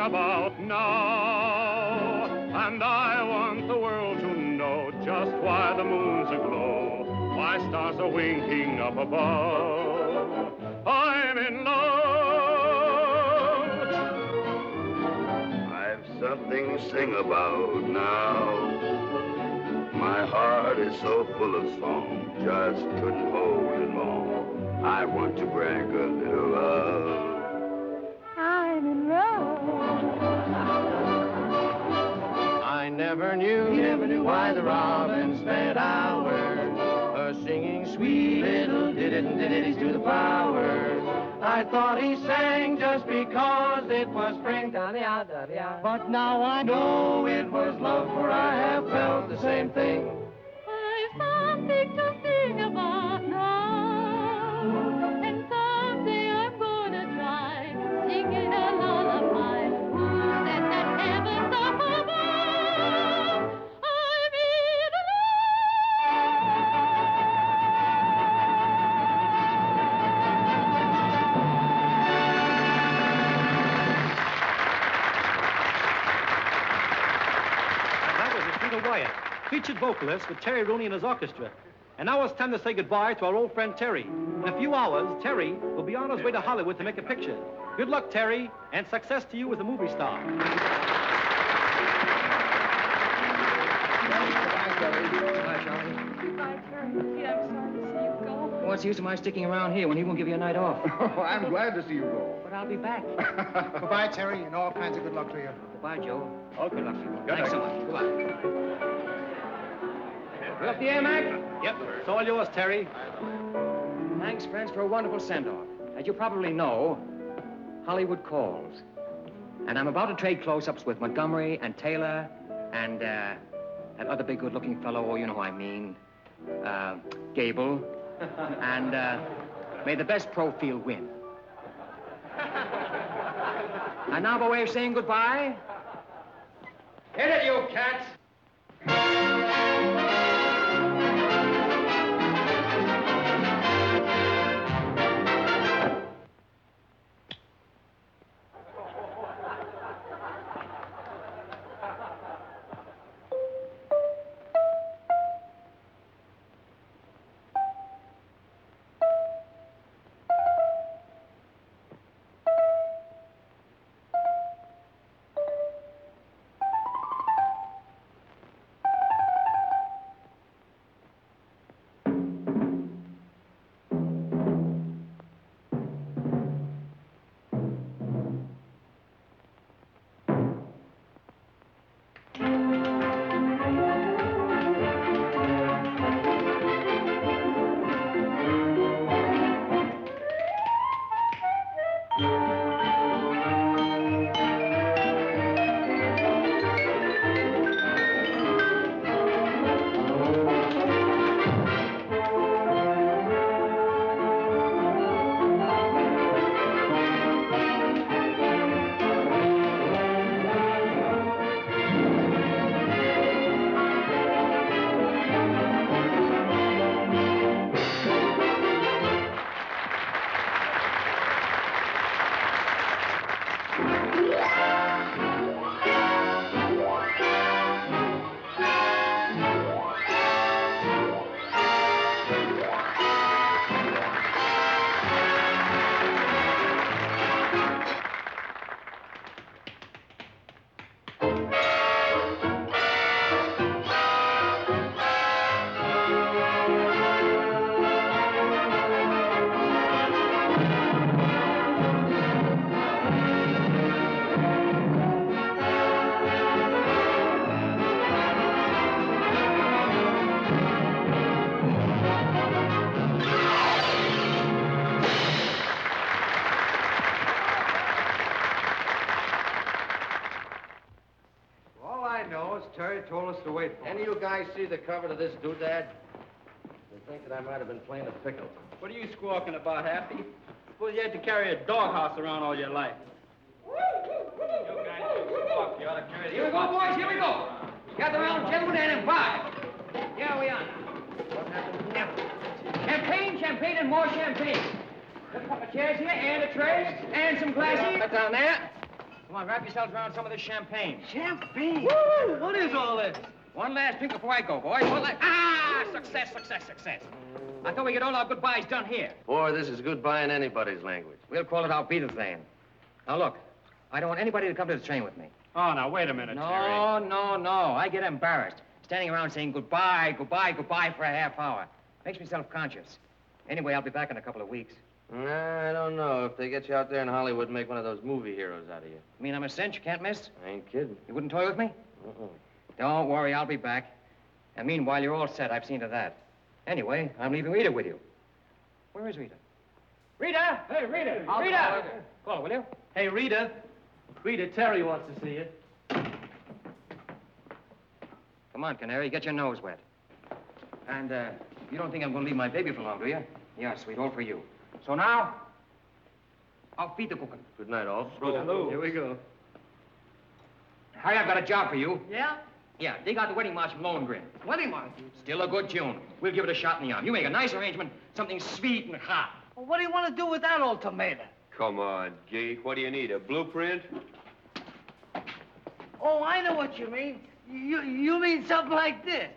about now. And I want the world to know just why the moon's aglow, why stars are winking up above. I'm in love. I've something to sing about now. My heart is so full of song, just couldn't hold it long. I want to brag a little love. I'm in love. I never knew why the robin spent hours singing sweet little ditties to the flowers. I thought he sang just because it was spring, but now I know it was love, for I have felt the same thing. I've something to sing about now, and someday I'm gonna try singing a lullaby. Who said that heaven's up above? I'm in love. That was Rita Wyatt, featured vocalist with Terry Rooney and his orchestra. And now it's time to say goodbye to our old friend Terry. In a few hours, Terry will be on his way to Hollywood to make a picture. Good luck, Terry, and success to you as a movie star. Goodbye, Terry. Goodbye, Charlie. Goodbye, Terry. Gee, I'm sorry to see you go. What's the use of my sticking around here when he won't give you a night off? Oh, I'm glad to see you go. But I'll be back. Goodbye, Terry, and all kinds of good luck to you. Goodbye, Joe. Okay. Good luck to you. Good Thanks so night. much. Goodbye. You up the air, Mac? Yep, it's all yours, Terry. Thanks, friends, for a wonderful send-off. As you probably know, Hollywood calls. And I'm about to trade close-ups with Montgomery and Taylor and that other big good-looking fellow, oh, you know who I mean, Gable. And may the best pro field win. And now by way of saying goodbye, hit it, you cats! Terry told us to wait for him. Any of you guys see the cover to this doodad? They think that I might have been playing a pickle. What are you squawking about, Happy? Suppose you had to carry a doghouse around all your life. You guys squawk. You ought to carry the... Here we go, boys, here we go. Gather around, gentlemen, and in 5. Here we are. What happened? Champagne, champagne, and more champagne. Just a couple of chairs here, and a tray, and some glasses. Right down there. Come on, wrap yourselves around some of this champagne. Champagne? Woo! What is all this? One last drink before I go, boys. One last... Ah! Success, success, success. I thought we get all our goodbyes done here. Boy, this is goodbye in anybody's language. We'll call it our Beatles then. Now, look, I don't want anybody to come to the train with me. Oh, now, wait a minute, Terry. No. I get embarrassed. Standing around saying goodbye for a half hour. Makes me self-conscious. Anyway, I'll be back in a couple of weeks. Nah, I don't know. If they get you out there in Hollywood and make one of those movie heroes out of you. You mean I'm a cinch, you can't miss? I ain't kidding. You wouldn't toy with me? Don't worry, I'll be back. And meanwhile, you're all set. I've seen to that. Anyway, I'm leaving Rita with you. Where is Rita? Rita! Hey, Rita! Rita! Call her, will you? Hey, Rita. Rita, Terry wants to see you. Come on, Canary, get your nose wet. And, you don't think I'm going to leave my baby for long, do you? Yeah, sweet, all for you. So now, I'll feed the cooking. Good night, all. Hello. Here we go. Harry, I've got a job for you. Yeah? Yeah, dig out the wedding march from Lohengrin. Wedding march? Still a good tune. We'll give it a shot in the arm. You make a nice arrangement, something sweet and hot. Well, what do you want to do with that ultimatum? Come on, geek. What do you need, a blueprint? Oh, I know what you mean. You mean something like this.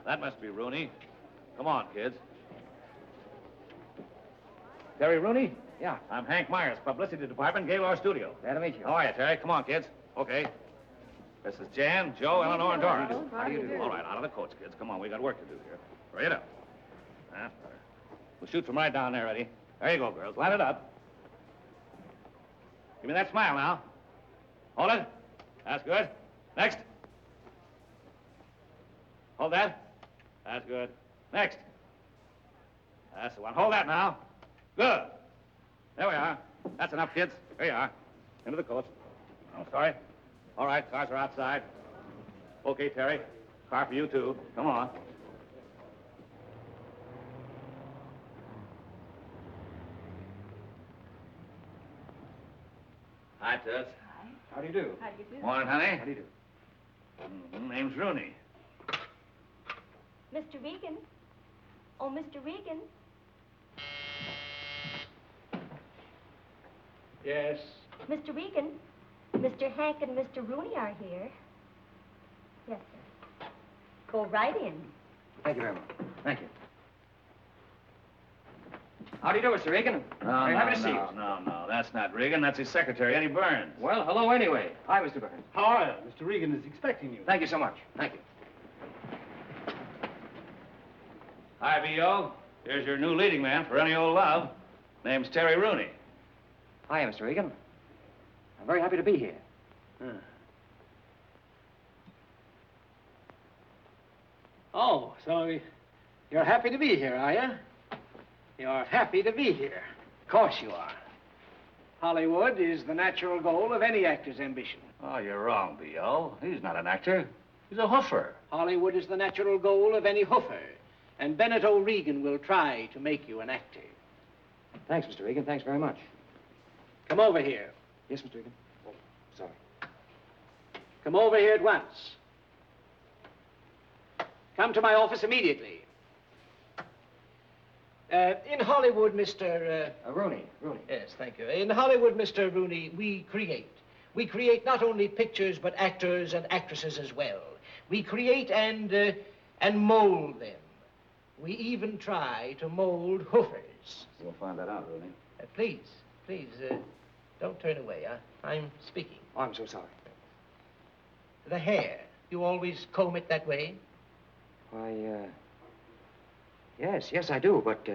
That must be Rooney. Come on, kids. Terry Rooney? Yeah. I'm Hank Myers, publicity department, Gaylord Studio. Glad to meet you. How are you, Terry? Come on, kids. Okay. This is Jan, Joe, Eleanor, and Doris. How do you do? All right, out of the coats, kids. Come on, we got work to do here. Hurry it up. That's better. We'll shoot from right down there, ready? There you go, girls. Line it up. Give me that smile now. Hold it. That's good. Next. Hold that. That's good. Next. That's the one. Hold that now. Good. There we are. That's enough, kids. There you are. Into the coats. Oh, sorry. All right, cars are outside. Okay, Terry. Car for you, too. Come on. Hi, Toots. Hi. How do you do? How do you do? Morning, honey. How do you do? Name's Rooney. Mr. Regan? Oh, Mr. Regan? Yes. Mr. Regan, Mr. Hank and Mr. Rooney are here. Yes, sir. Go right in. Thank you very much. Thank you. How do you do, Mr. Regan? Have a seat. No. That's not Regan. That's his secretary, Eddie Burns. Well, hello anyway. Hi, Mr. Burns. How are you? Mr. Regan is expecting you. Thank you so much. Thank you. Hi, B.O. Here's your new leading man for any old love. Name's Terry Rooney. Hi, Mr. Regan. I'm very happy to be here. Oh, so you're happy to be here, are you? You're happy to be here. Of course you are. Hollywood is the natural goal of any actor's ambition. Oh, you're wrong, B.O. He's not an actor. He's a hoofer. Hollywood is the natural goal of any hoofer. And Bennett O'Regan will try to make you an actor. Thanks, Mr. Regan. Thanks very much. Come over here. Yes, Mr. Regan. Oh, sorry. Come over here at once. Come to my office immediately. In Hollywood, Mr. Rooney. Yes, thank you. In Hollywood, Mr. Rooney, we create. We create not only pictures, but actors and actresses as well. We create and mold them. We even try to mold hoofers. We'll find that out, Rooney. Please, don't turn away. I'm speaking. Oh, I'm so sorry. The hair, you always comb it that way? Why, yes, I do, but,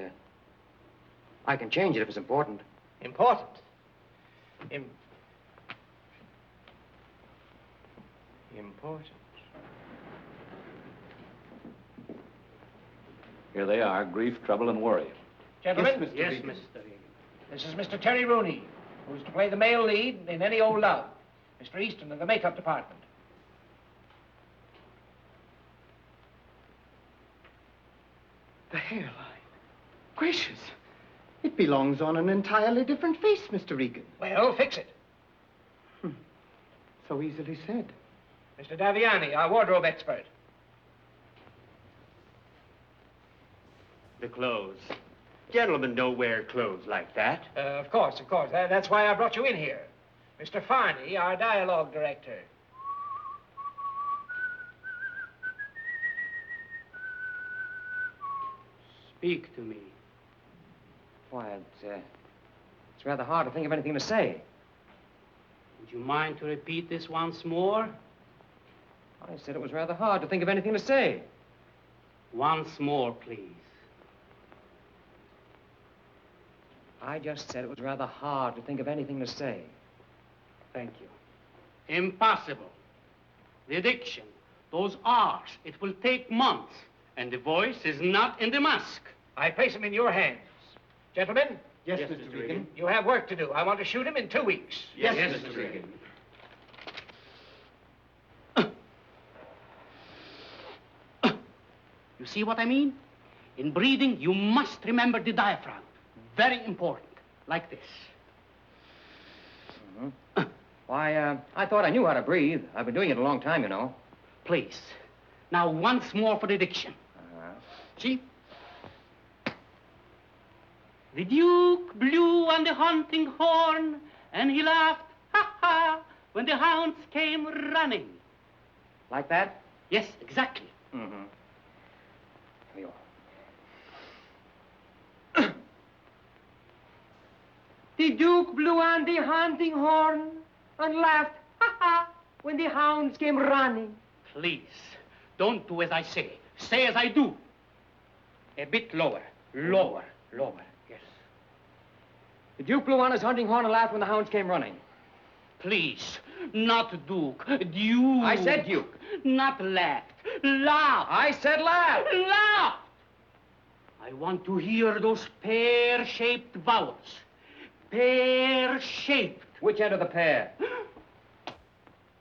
I can change it if it's important. Important? Important. Here they are, grief, trouble, and worry. Gentlemen? Yes, Mr. Regan. This is Mr. Terry Rooney, who's to play the male lead in Any Old Love. Mr. Easton of the makeup department. The hairline. Gracious. It belongs on an entirely different face, Mr. Regan. Well, fix it. So easily said. Mr. Daviani, our wardrobe expert. The clothes. Gentlemen don't wear clothes like that. Of course. That's why I brought you in here. Mr. Farney, our dialogue director. Speak to me. Why, it's rather hard to think of anything to say. Would you mind to repeat this once more? I said it was rather hard to think of anything to say. Once more, please. I just said it was rather hard to think of anything to say. Thank you. Impossible. The diction, those R's, it will take months. And the voice is not in the mask. I place him in your hands. Gentlemen? Yes, Mr. Regan. You have work to do. I want to shoot him in 2 weeks. Yes, Mr. Regan. You see what I mean? In breathing, you must remember the diaphragm. Very important. Like this. Why, I thought I knew how to breathe. I've been doing it a long time, you know. Please. Now, once more for the diction. See? The Duke blew on the hunting horn, and he laughed, ha ha, when the hounds came running. Like that? Yes, exactly. Mm-hmm. Here you are. The Duke blew on the hunting horn and laughed, ha ha, when the hounds came running. Please, don't do as I say. Say as I do. A bit lower. Lower. Yes. The Duke blew on his hunting horn and laughed when the hounds came running. Please, not Duke. Duke. I said Duke. Not laughed. Laughed. I said laugh. Laughed. I want to hear those pear-shaped vowels. Pear-shaped. Which end of the pear?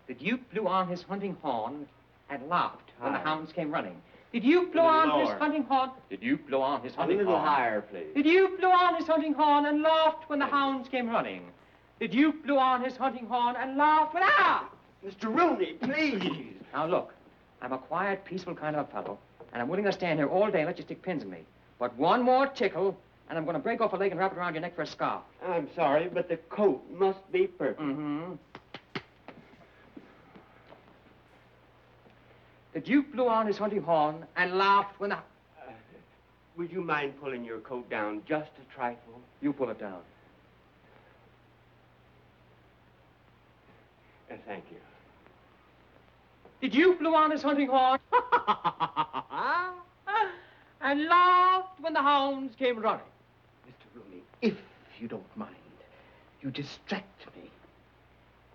The Duke blew on his hunting horn and laughed when the hounds came running. The Duke blew on his hunting horn. The Duke blew on his hunting horn. A little higher, please. The Duke blew on his hunting horn and laughed when the hounds came running. The Duke blew on his hunting horn and laughed when... Ah! Mr. Rooney, please. Now, look, I'm a quiet, peaceful kind of a fellow, and I'm willing to stand here all day and let you stick pins in me. But one more tickle, and I'm going to break off a leg and wrap it around your neck for a scarf. I'm sorry, but the coat must be perfect. Mm-hmm. The Duke blew on his hunting horn and laughed when the... Would you mind pulling your coat down just a trifle? You pull it down. Thank you. The Duke blew on his hunting horn and laughed when the hounds came running. Mr. Rooney, if you don't mind, You distract me.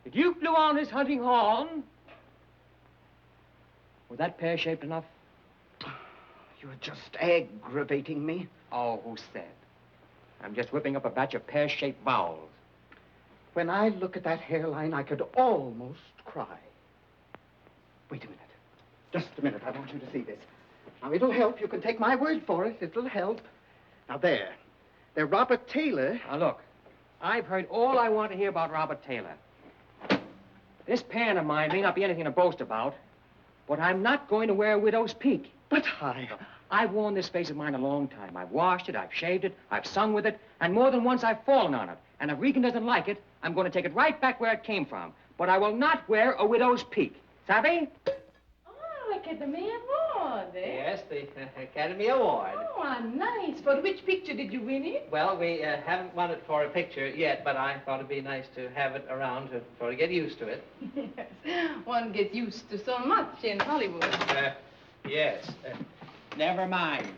If you blew on his hunting horn, was that pear-shaped enough? You're just aggravating me. Oh, who said? I'm just whipping up a batch of pear-shaped vowels. When I look at that hairline, I could almost cry. Wait a minute. Just a minute. I want you to see this. Now, it'll help. You can take my word for it. It'll help. Now, there. They're Robert Taylor. Now, look. I've heard all I want to hear about Robert Taylor. This pan of mine may not be anything to boast about, but I'm not going to wear a widow's peak. But I've worn this face of mine a long time. I've washed it, I've shaved it, I've sung with it, and more than once I've fallen on it. And if Regan doesn't like it, I'm going to take it right back where it came from. But I will not wear a widow's peak. Savvy? Oh, Academy Award, eh? Yes, the Academy Award. Oh, nice. For which picture did you win it? Well, we haven't won it for a picture yet, but I thought it'd be nice to have it around to get used to it. Yes. One gets used to so much in Hollywood. Yes. Never mind.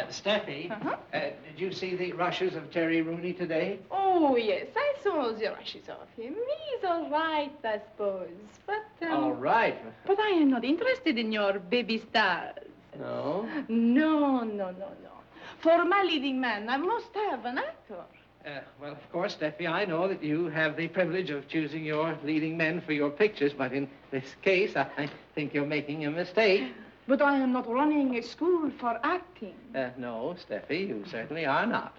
Steffi, did you see the rushes of Terry Rooney today? Oh, yes. I saw the rushes of him. He's all right, I suppose. But, All right. But I am not interested in your baby stars. No? No. For my leading man, I must have an actor. Well, of course, Steffi, I know that you have the privilege of choosing your leading men for your pictures, but in this case, I think you're making a mistake. But I am not running a school for acting. No, Steffi, you certainly are not.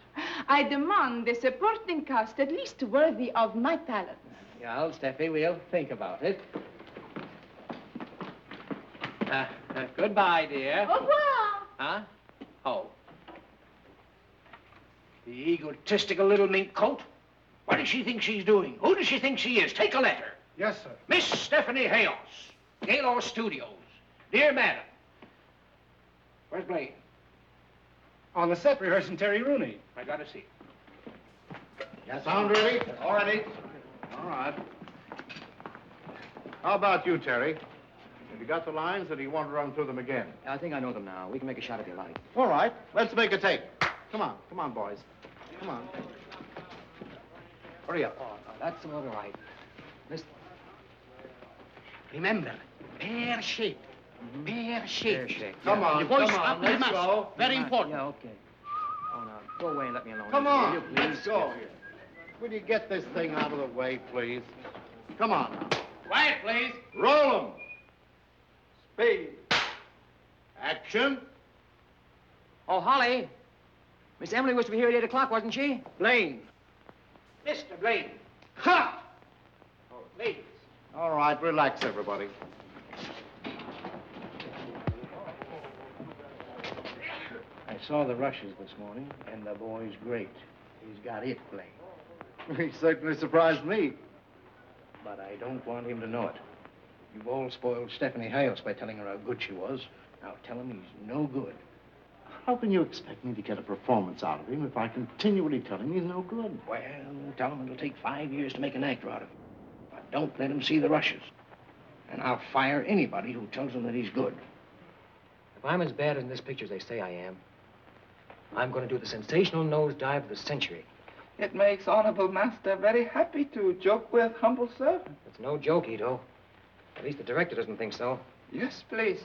I demand a supporting cast at least worthy of my talents. Well, Steffi, we'll think about it. Goodbye, dear. Au revoir. Huh? Oh. The egotistical little mink coat. What does she think she's doing? Who does she think she is? Take a letter. Yes, sir. Miss Stephanie Hayos, Gaylord Studios. Dear Madam. Where's Blaine? On the set rehearsing Terry Rooney. I gotta see. Yeah, sound ready? All ready. All right. How about you, Terry? Have you got the lines, or do you want to run through them again? I think I know them now. We can make a shot if you like. All right. Let's make a take. Come on, boys. Come on. Hurry up. Oh, that's all right. Listen. Remember, pear-shaped. Pear-shaped. Pear-shaped. Come on, Your voice come on. up to the Let's mask. go. Very important. Yeah, okay. Oh, now, go away and let me alone. Come will on. you, please? Let's go here. Will you get this thing out of the way, please? Come on now. Quiet, please. Roll 'em. Speed. Action. Oh, Holly. Miss Emily was to be here at 8 o'clock, wasn't she? Blaine. Mr. Blaine. Ha! Oh, ladies. All right, relax, everybody. I saw the rushes this morning, and the boy's great. He's got it, Blaine. He certainly surprised me. But I don't want him to know it. You've all spoiled Stephanie Hayos by telling her how good she was. Now tell him he's no good. How can you expect me to get a performance out of him if I continually tell him he's no good? Well, tell him it'll take 5 years to make an actor out of him. But don't let him see the rushes. And I'll fire anybody who tells him that he's good. If I'm as bad in this picture as they say I am, I'm going to do the sensational nosedive of the century. It makes Honorable Master very happy to joke with humble servant. It's no joke, Ito. At least the director doesn't think so. Yes, please.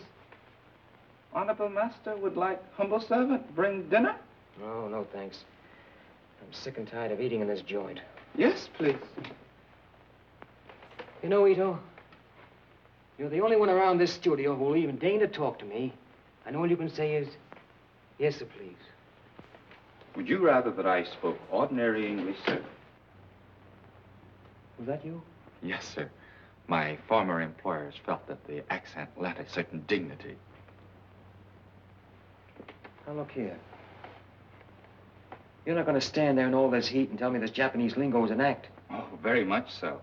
Honorable Master would like humble servant bring dinner? Oh, no, thanks. I'm sick and tired of eating in this joint. Yes, please. You know, Ito, you're the only one around this studio who will even deign to talk to me. And all you can say is, yes, sir, please. Would you rather that I spoke ordinary English, sir? Was that you? Yes, sir. My former employers felt that the accent lent a certain dignity. Now, look here. You're not going to stand there in all this heat and tell me this Japanese lingo is an act. Oh, very much so.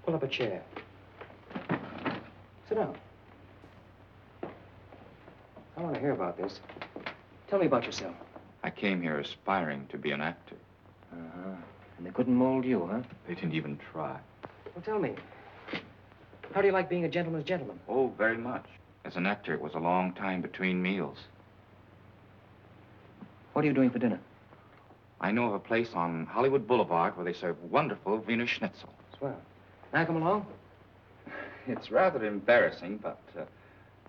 Pull up a chair. Sit down. I want to hear about this. Tell me about yourself. I came here aspiring to be an actor. Uh-huh. And they couldn't mold you, huh? They didn't even try. Well, tell me. How do you like being a gentleman's gentleman? Oh, very much. As an actor, it was a long time between meals. What are you doing for dinner? I know of a place on Hollywood Boulevard where they serve wonderful Wiener Schnitzel. Swell. Now come along. It's rather embarrassing, but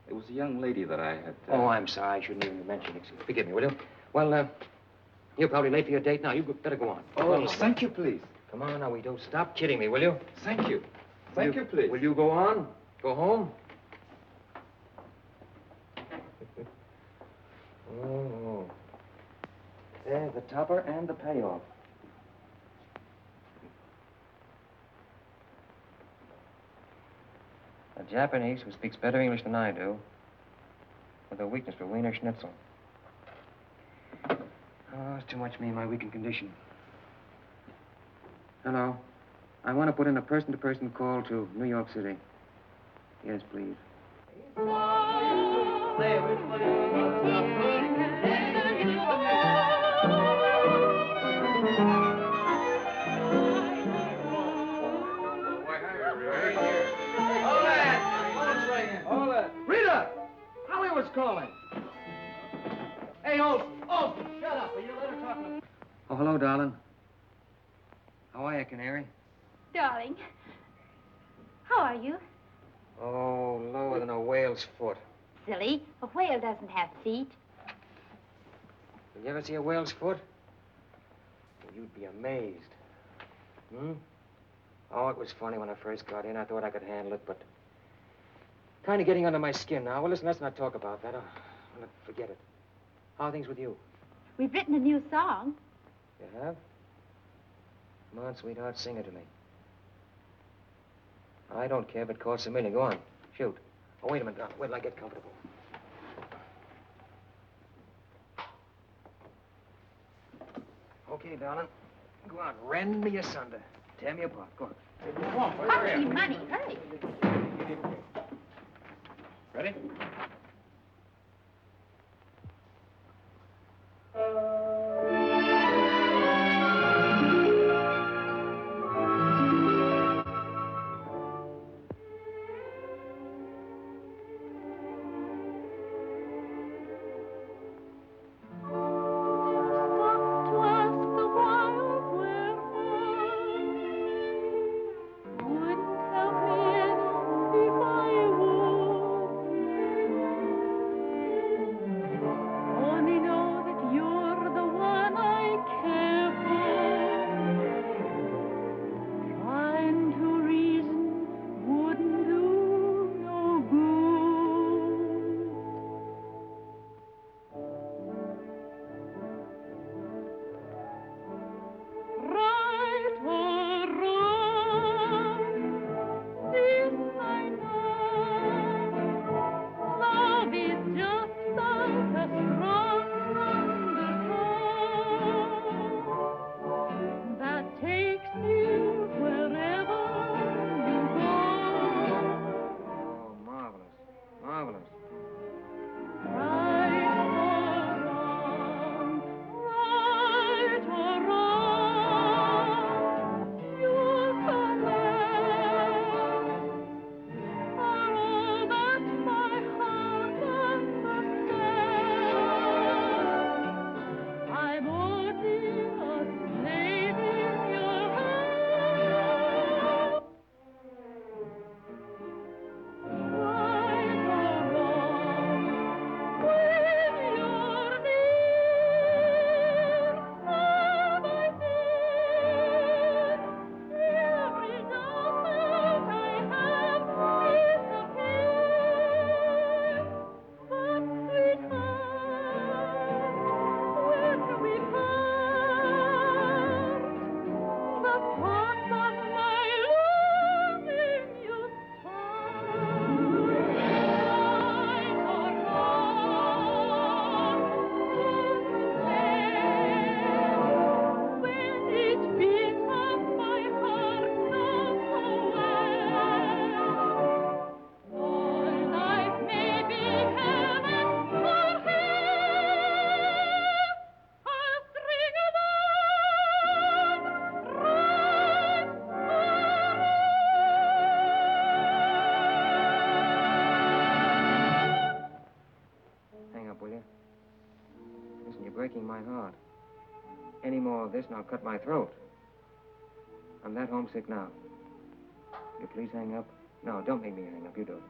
it was a young lady that I had... Oh, I'm sorry. I shouldn't even mention it. Forgive me, will you? Well, you're probably late for your date now. You better go on. Oh, thank you, please. Come on now, Guido. Stop kidding me, will you? Thank you. Thank you, please. Will you go on? Go home? Oh. There's the topper and the payoff. A Japanese who speaks better English than I do, with a weakness for Wiener Schnitzel. Oh, it's too much for me in my weakened condition. Hello. I want to put in a person-to-person call to New York City. Yes, please. Rita! Holly was calling. Hey, Olson, shut up. Will you let her talk to... Oh, hello, darling. How are you, Canary? Darling, how are you? Oh, lower than a whale's foot. Silly, a whale doesn't have feet. Did you ever see a whale's foot? Well, you'd be amazed. Hmm? Oh, it was funny when I first got in. I thought I could handle it, but... kind of getting under my skin now. Well, listen, let's not talk about that. Forget it. How are things with you? We've written a new song. You have? Come on, sweetheart, sing it to me. I don't care if it costs $1 million. Go on, shoot. Oh, wait a minute, darling. Wait till I get comfortable. Okay, darling. Go on, rend me asunder. Tear me apart. Go on. Hurry, money, hurry. Ready? Breaking my heart. any more of this and I'll cut my throat. I'm that homesick now. Will you please hang up? No, don't make me hang up. You do it.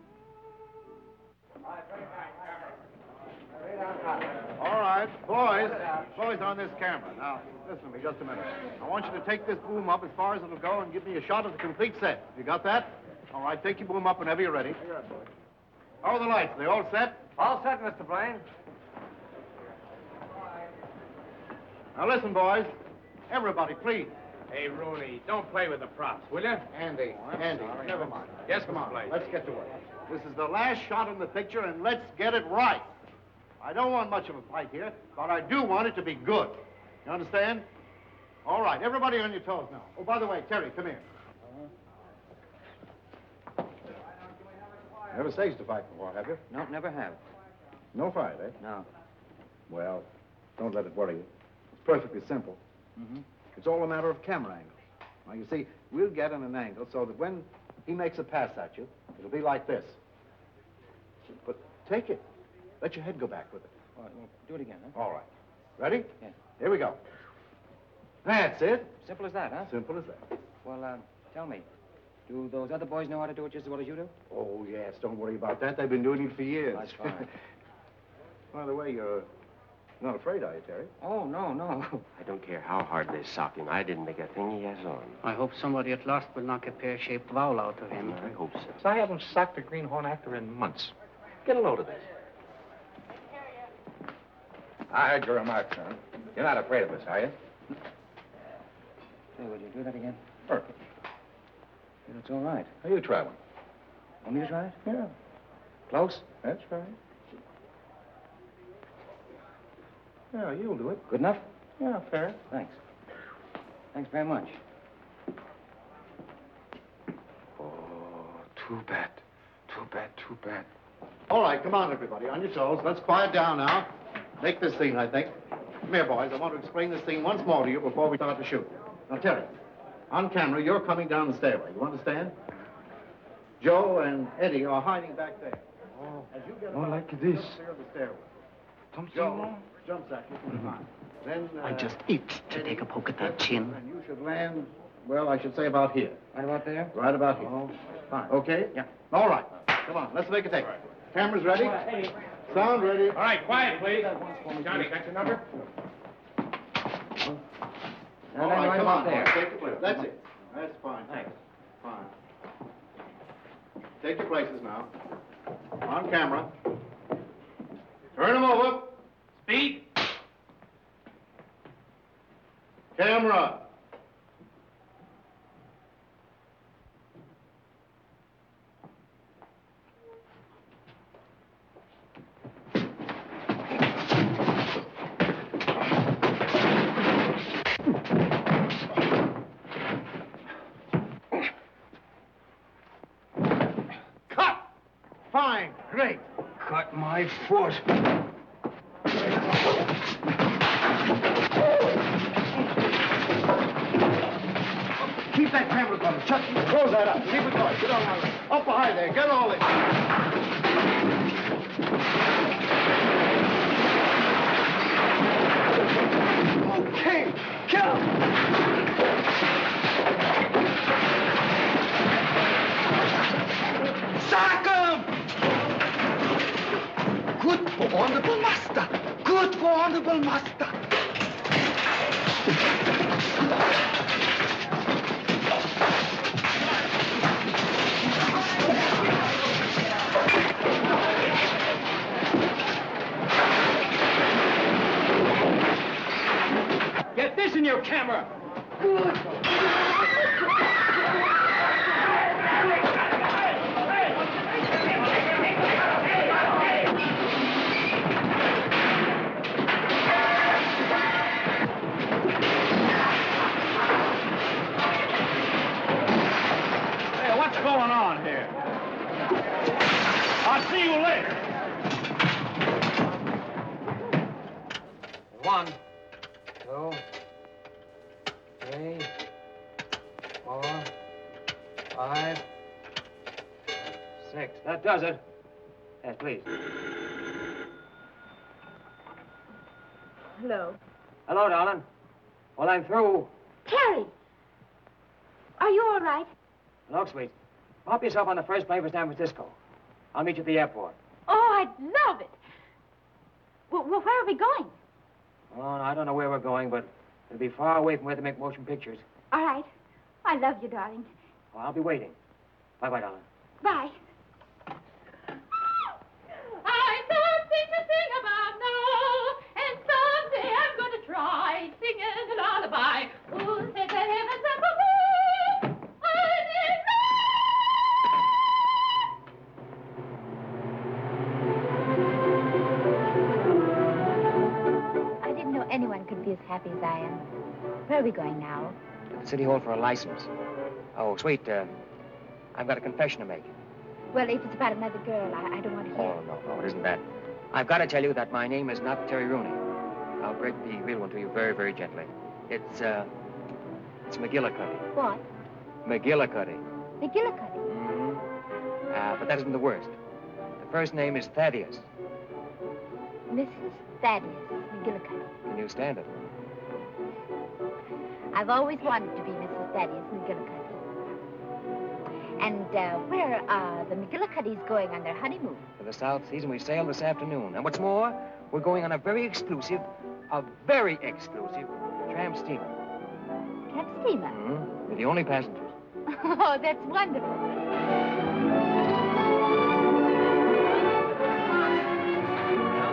All right, boys. Boys on this camera. Now, listen to me just a minute. I want you to take this boom up as far as it'll go and give me a shot of the complete set. You got that? All right, take your boom up whenever you're ready. How are the lights? They all set? All set, Mr. Blaine. Now, listen, boys. Everybody, please. Hey, Rooney, don't play with the props, will you? Andy, never mind. Yes, Come on, Blaine. let's get to work. This is the last shot in the picture, and let's get it right. I don't want much of a fight here, but I do want it to be good. You understand? All right, everybody on your toes now. Oh, by the way, Terry, come here. Never staged a fight before, have you? No, never have. No fight, eh? No. Well, don't let it worry you. It's perfectly simple. Mm-hmm. It's all a matter of camera angle. Now, you see, we'll get in an angle so that when he makes a pass at you, it'll be like this. But take it. Let your head go back with it. All right, well, do it again, huh? All right. Ready? Yeah. Here we go. That's it. Simple as that, huh? Simple as that. Well, tell me, do those other boys know how to do it just as well as you do? Oh, yes. Don't worry about that. They've been doing it for years. That's fine. By the way, you're not afraid, are you, Terry? Oh, no. I don't care how hard they sock him. I didn't make a thing he has on. I hope somebody at last will knock a pear-shaped vowel out of him. I hope so. So I haven't socked a greenhorn actor in months. Get a load of this. I heard your remarks, son. You're not afraid of us, are you? Say, would you do that again? Perfect. It's all right. Are you try one? Want me to try it? Yeah. Close? That's right. Yeah, you'll do it. Good enough? Yeah, fair. Thanks. Thanks very much. Oh, too bad. Too bad. All right, come on, everybody. On your toes. Let's quiet down now. Make this scene, I think. Come here, boys. I want to explain this scene once more to you before we start to shoot. Now, Terry, on camera, you're coming down the stairway. You understand? Joe and Eddie are hiding back there. Oh, as you get more about like this. clear of the stairway. Something Joe wrong? jumps at you from behind. Then I just itch to take a poke at that chin. And you should land, well, I should say about here. Right about there? Right about here. Oh, fine. Okay? Yeah. All right. Come on, let's make a take. Cameras ready? Sound ready? All right, quiet, please. Johnny, got your number? All right, come on, there. boys. Take your place. That's it. That's fine. Thanks. Fine. Take your places now. On camera. Turn them over. Speed. Camera. Cut! Fine. Great. Cut my foot. Keep that camera going. Chuck, close that up. Keep it going. Get on my up behind there. Get all in. Okay, kill! Sack him! Good for honorable master. Good for honorable master. Get this in your camera. Hey, what's going on here? I'll see you later. 1, 2, 3, 4, 5, 6. That does it. Yes, please. Hello. Hello, darling. Well, I'm through. Terry! Are you all right? Look, sweet. Pop yourself on the first plane for San Francisco. I'll meet you at the airport. Oh, I'd love it. Well, where are we going? Oh, no, I don't know where we're going, but it'll be far away from where they make motion pictures. All right. I love you, darling. Well, I'll be waiting. Bye-bye, darling. Bye. I something to sing about now, and someday I'm going to try singing a lullaby. Who said that heaven's up above? I didn't know anyone could be as happy as I am. Where are we going now? To the City Hall for a license. Oh, sweet, I've got a confession to make. Well, if it's about another girl, I don't want to hear. Oh, no, it isn't that. I've got to tell you that my name is not Terry Rooney. I'll break the real one to you very, very gently. It's McGillicuddy. What? McGillicuddy. McGillicuddy? But that isn't the worst. The first name is Thaddeus. Mrs. Thaddeus McGillicuddy. Can you stand it? I've always wanted to be Mrs. Thaddeus McGillicuddy. And where are the McGillicuddys going on their honeymoon? To the South Seas, and we sail this afternoon. And what's more, we're going on a very exclusive tramp steamer. Tramp steamer? We're the only passengers. Oh, that's wonderful. Well,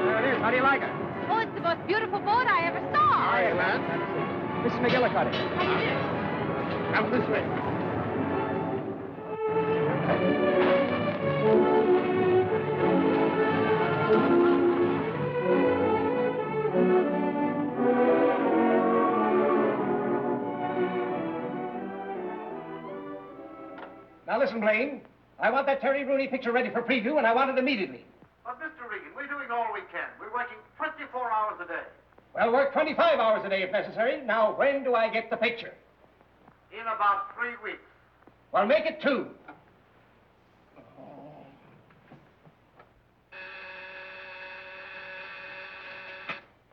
there it is. How do you like it? Oh, it's the most beautiful boat I ever saw. Hi, man. Mrs. McGillicuddy. Come this way. Now listen, Blaine. I want that Terry Rooney picture ready for preview, and I want it immediately. But, Mr. Regan, we're doing all we can. We're working 24 hours a day. Well, work 25 hours a day if necessary. Now, when do I get the picture? In about 3 weeks. Well, make it 2.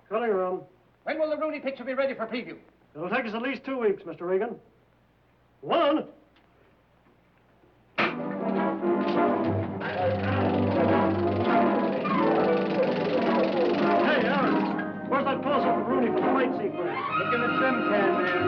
Cutting room. When will the Rooney picture be ready for preview? It'll take us at least 2 weeks, Mr. Regan. 1. Hey, Aaron, where's that close-up of Rooney for the fight sequence? Look in the trim can there.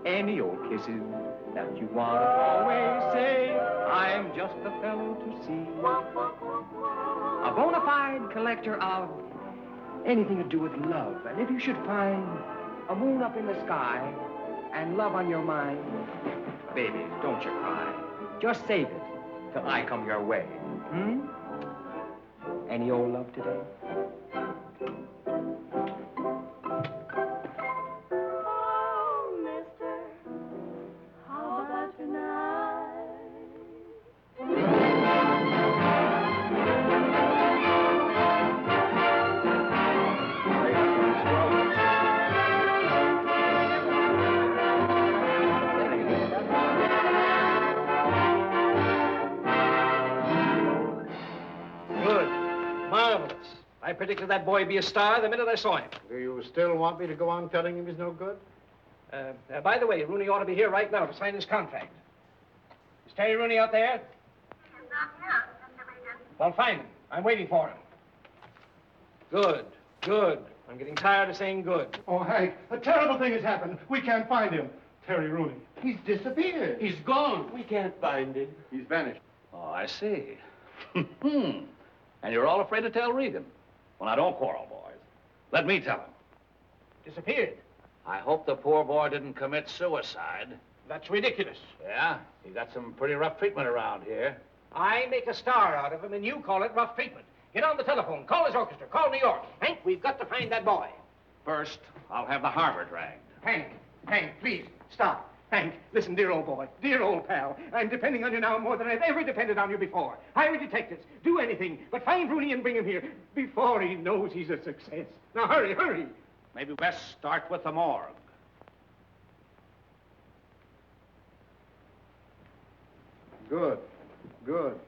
Any old kisses that you want to always say, I'm just the fellow to see. A bona fide collector of anything to do with love. And if you should find a moon up in the sky and love on your mind, baby, don't you cry. Just save it till I come your way. Any old love today? I predicted that boy be a star the minute I saw him. Do you still want me to go on telling him he's no good? By the way, Rooney ought to be here right now to sign his contract. Is Terry Rooney out there? He is not here, Mr. Regan. Well, find him. I'm waiting for him. Good, good. I'm getting tired of saying good. Oh, Hank, a terrible thing has happened. We can't find him. Terry Rooney. He's disappeared. He's gone. We can't find him. He's vanished. Oh, I see. And you're all afraid to tell Regan. Well, now, don't quarrel, boys. Let me tell him. Disappeared? I hope the poor boy didn't commit suicide. That's ridiculous. Yeah? He got some pretty rough treatment around here. I make a star out of him, and you call it rough treatment. Get on the telephone. Call his orchestra. Call New York. Hank, we've got to find that boy. First, I'll have the harbor dragged. Hank, please, stop. Hank, listen, dear old boy, dear old pal. I'm depending on you now more than I've ever depended on you before. Hire detectives. Do anything, but find Rooney and bring him here before he knows he's a success. Now, hurry, hurry. Maybe best start with the morgue. Good. Good.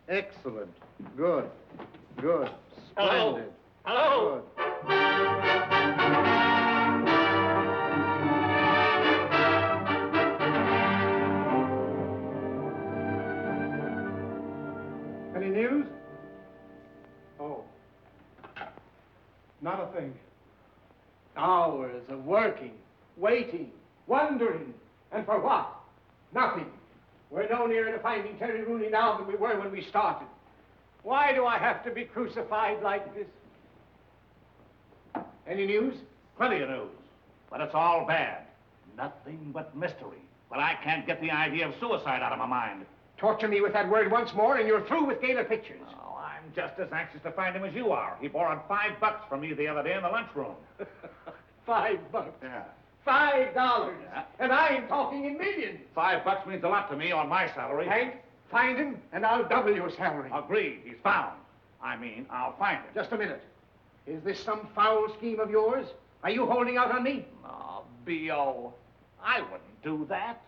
Excellent. Good. Good. Hello. Splendid. Hello. Any news? Oh. Not a thing. Hours of working, waiting, wondering, and for what? Nothing. We're no nearer to finding Terry Rooney now than we were when we started. Why do I have to be crucified like this? Any news? Plenty of news, but it's all bad. Nothing but mystery. But I can't get the idea of suicide out of my mind. Torture me with that word once more, and you're through with Gaylor Pictures. Oh, I'm just as anxious to find him as you are. He borrowed $5 from me the other day in the lunchroom. $5. Yeah. $5. Yeah. And I'm talking in millions. $5 means a lot to me on my salary. Hank, find him, and I'll double your salary. Agreed. He's found. I mean, I'll find him. Just a minute. Is this some foul scheme of yours? Are you holding out on me? Oh, B.O., I wouldn't do that.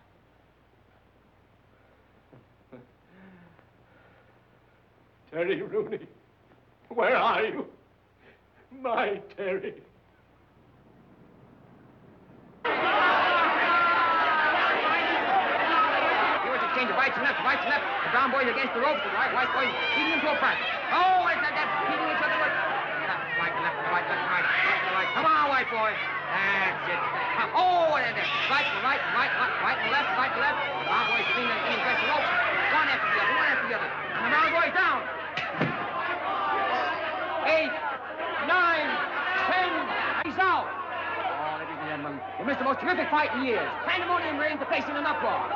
Terry Rooney, where are you? My Terry. Exchange of rights and left. The brown boys against the ropes, the white boys feeding into a press. Oh, it's that feeding each other with right, left, right. Come on, white boy. That's it. Oh, there. Right, left. The brown boys feeding against the ropes. One after the other. And the brown boys down. 8, 9, 10. He's out. Oh, ladies and gentlemen, you missed the most terrific fight in years. Pandemonium reigns the face in an uproar.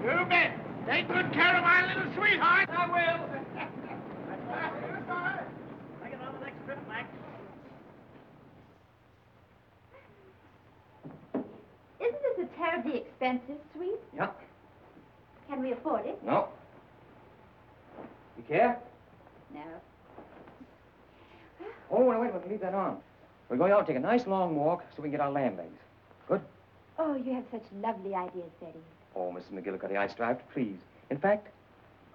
You bet. Take good care of my little sweetheart. I will. Take it on the next trip, Mac. Isn't this a terribly expensive suite? Yeah. Can we afford it? No. You care? No. Oh, wait a minute. Leave that on. We're going out and take a nice long walk so we can get our land legs. Good? Oh, you have such lovely ideas, Betty. Oh, Mrs. McGillicuddy, I strive to please. In fact,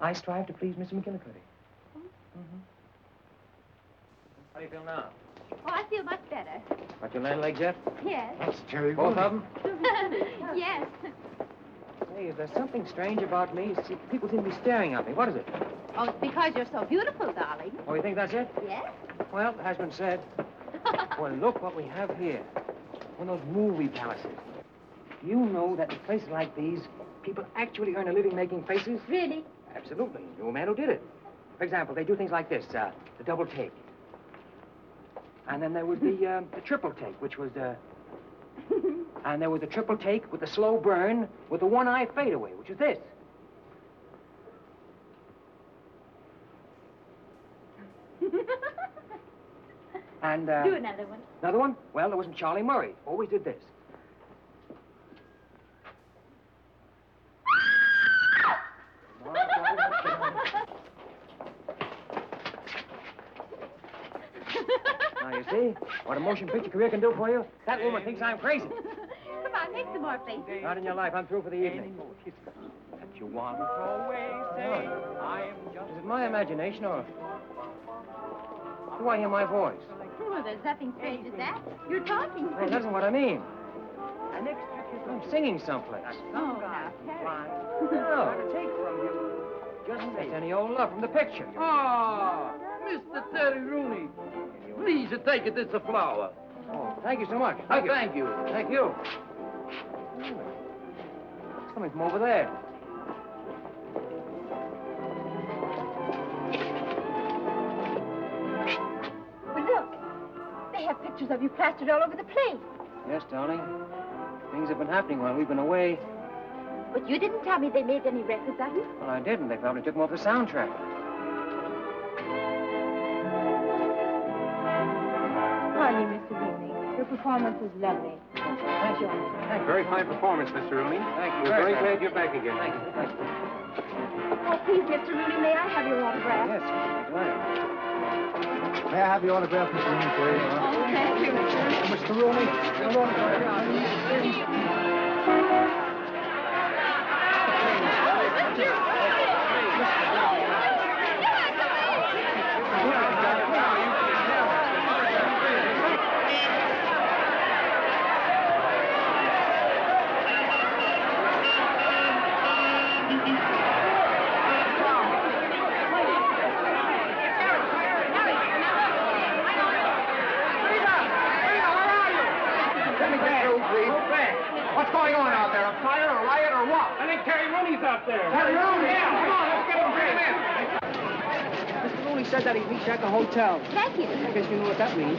I strive to please Mr. McGillicuddy. Mm-hmm. How do you feel now? Oh, I feel much better. Got your land legs yet? Yes. That's Terry Both Rooney. of them? Yes. Hey, there's something strange about me. See, people seem to be staring at me. What is it? Oh, it's because you're so beautiful, darling. Oh, you think that's it? Yes? Well, it has been said. Well, look what we have here. One of those movie palaces. Do you know that in places like these, people actually earn a living making faces? Really? Absolutely. You know a man who did it. For example, they do things like this, the double take. And then there was the triple take, which was and there was the triple take with the slow burn with the one-eye fadeaway, which is this. And, Do another one. Another one? Well, there wasn't Charlie Murray. Always did this. Now, you see what a motion picture career can do for you? That woman thinks I'm crazy. Come on, make some more faces. Not in your life. I'm through for the evening. That you want to always say, I'm just... Is it my imagination, or do I hear my voice? Well, there's nothing strange in that. You're talking. Well, that's not what I mean. I'm singing someplace. Oh, now, Terry. No. Take from you. Just any old love from the picture. Ah, Mr. Terry Rooney. Please take it as a flower. Oh, thank you so much. Thank you. Thank you. It's coming from over there. Well, look. They have pictures of you plastered all over the place. Yes, darling. Things have been happening while we've been away. But you didn't tell me they made any records of you. Well, I didn't. They probably took them off the soundtrack. Pardon me, Mr. Rooney. Your performance was lovely. Thank you. Thank you. Very fine performance, Mr. Rooney. Thank you. We're very Very glad you're back again. Thank you. Thank you. Oh, please, Mr. Rooney, may I have your autograph? Yes, glad. May I have your autograph, Mr. Rooney, please? Oh, thank you, Mr. Rooney, your autograph. What's going on out there? A fire, a riot, or what? I think Terry Rooney's out there. Terry Rooney? Yeah, come on, let's get him, bring him in. Mr. Rooney said that he'd meet you at the hotel. Thank you. I guess you know what that means.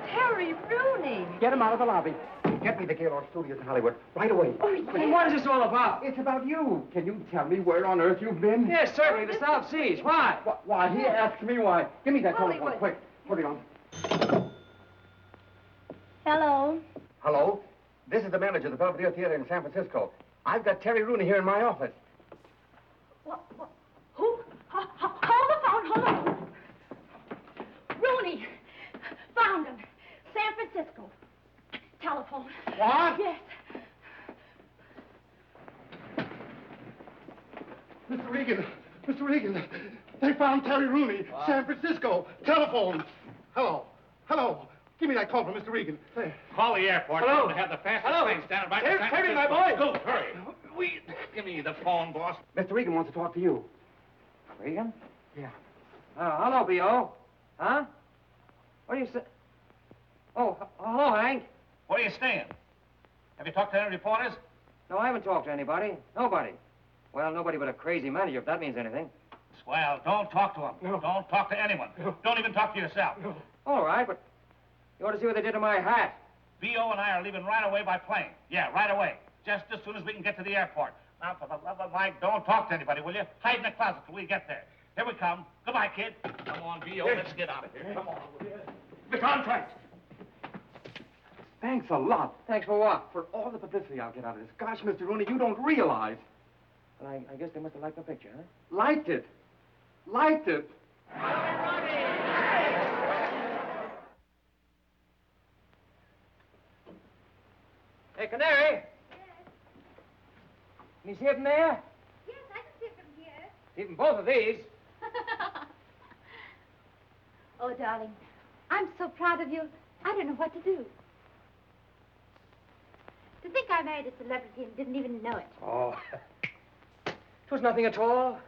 Terry Rooney. Get him out of the lobby. Get me the Gaylord Studios in Hollywood right away. Oh, yes. What is this all about? It's about you. Can you tell me where on earth you've been? Yes, certainly, the South Seas. Why? Why, he asked me why. Give me that telephone, Hollywood. quick. Put it on. Hello. Hello? This is the manager of the Belvedere Theater in San Francisco. I've got Terry Rooney here in my office. What? Who? Hold the phone, hold on. Rooney. Found him. San Francisco. Telephone. What? Yes. Mr. Regan, they found Terry Rooney, San Francisco. Telephone. Hello. Give me that call from Mr. Regan. There. Call the airport. Hello. Tell them to have the fastest Hello. plane standing by Here's San Terry, my Francisco. boy. Scoot, hurry. Give me the phone, boss. Mr. Regan wants to talk to you. Regan? Yeah. Hello, B.O. Huh? What do you say? Oh, hello, Hank. Where are you staying? Have you talked to any reporters? No, I haven't talked to anybody. Nobody. Well, nobody but a crazy manager, if that means anything. Swell. Don't talk to him. No. Don't talk to anyone. No. Don't even talk to yourself. No. All right, but you ought to see what they did to my hat. B.O. and I are leaving right away by plane. Yeah, right away. Just as soon as we can get to the airport. Now, for the love of Mike, don't talk to anybody, will you? Hide in the closet till we get there. Here we come. Goodbye, kid. Come on, B.O. Let's get out of here. Come on, will you? The contract. Thanks a lot. Thanks for what? For all the publicity I'll get out of this. Gosh, Mr. Rooney, you don't realize. Well, I guess they must have liked the picture, huh? Liked it. Liked it. Hey, Canary. Yes. Can you see it from there? Yes, I can see it from here. See from both of these. Oh, darling, I'm so proud of you. I don't know what to do. To think I married a celebrity and didn't even know it. Oh. It was nothing at all.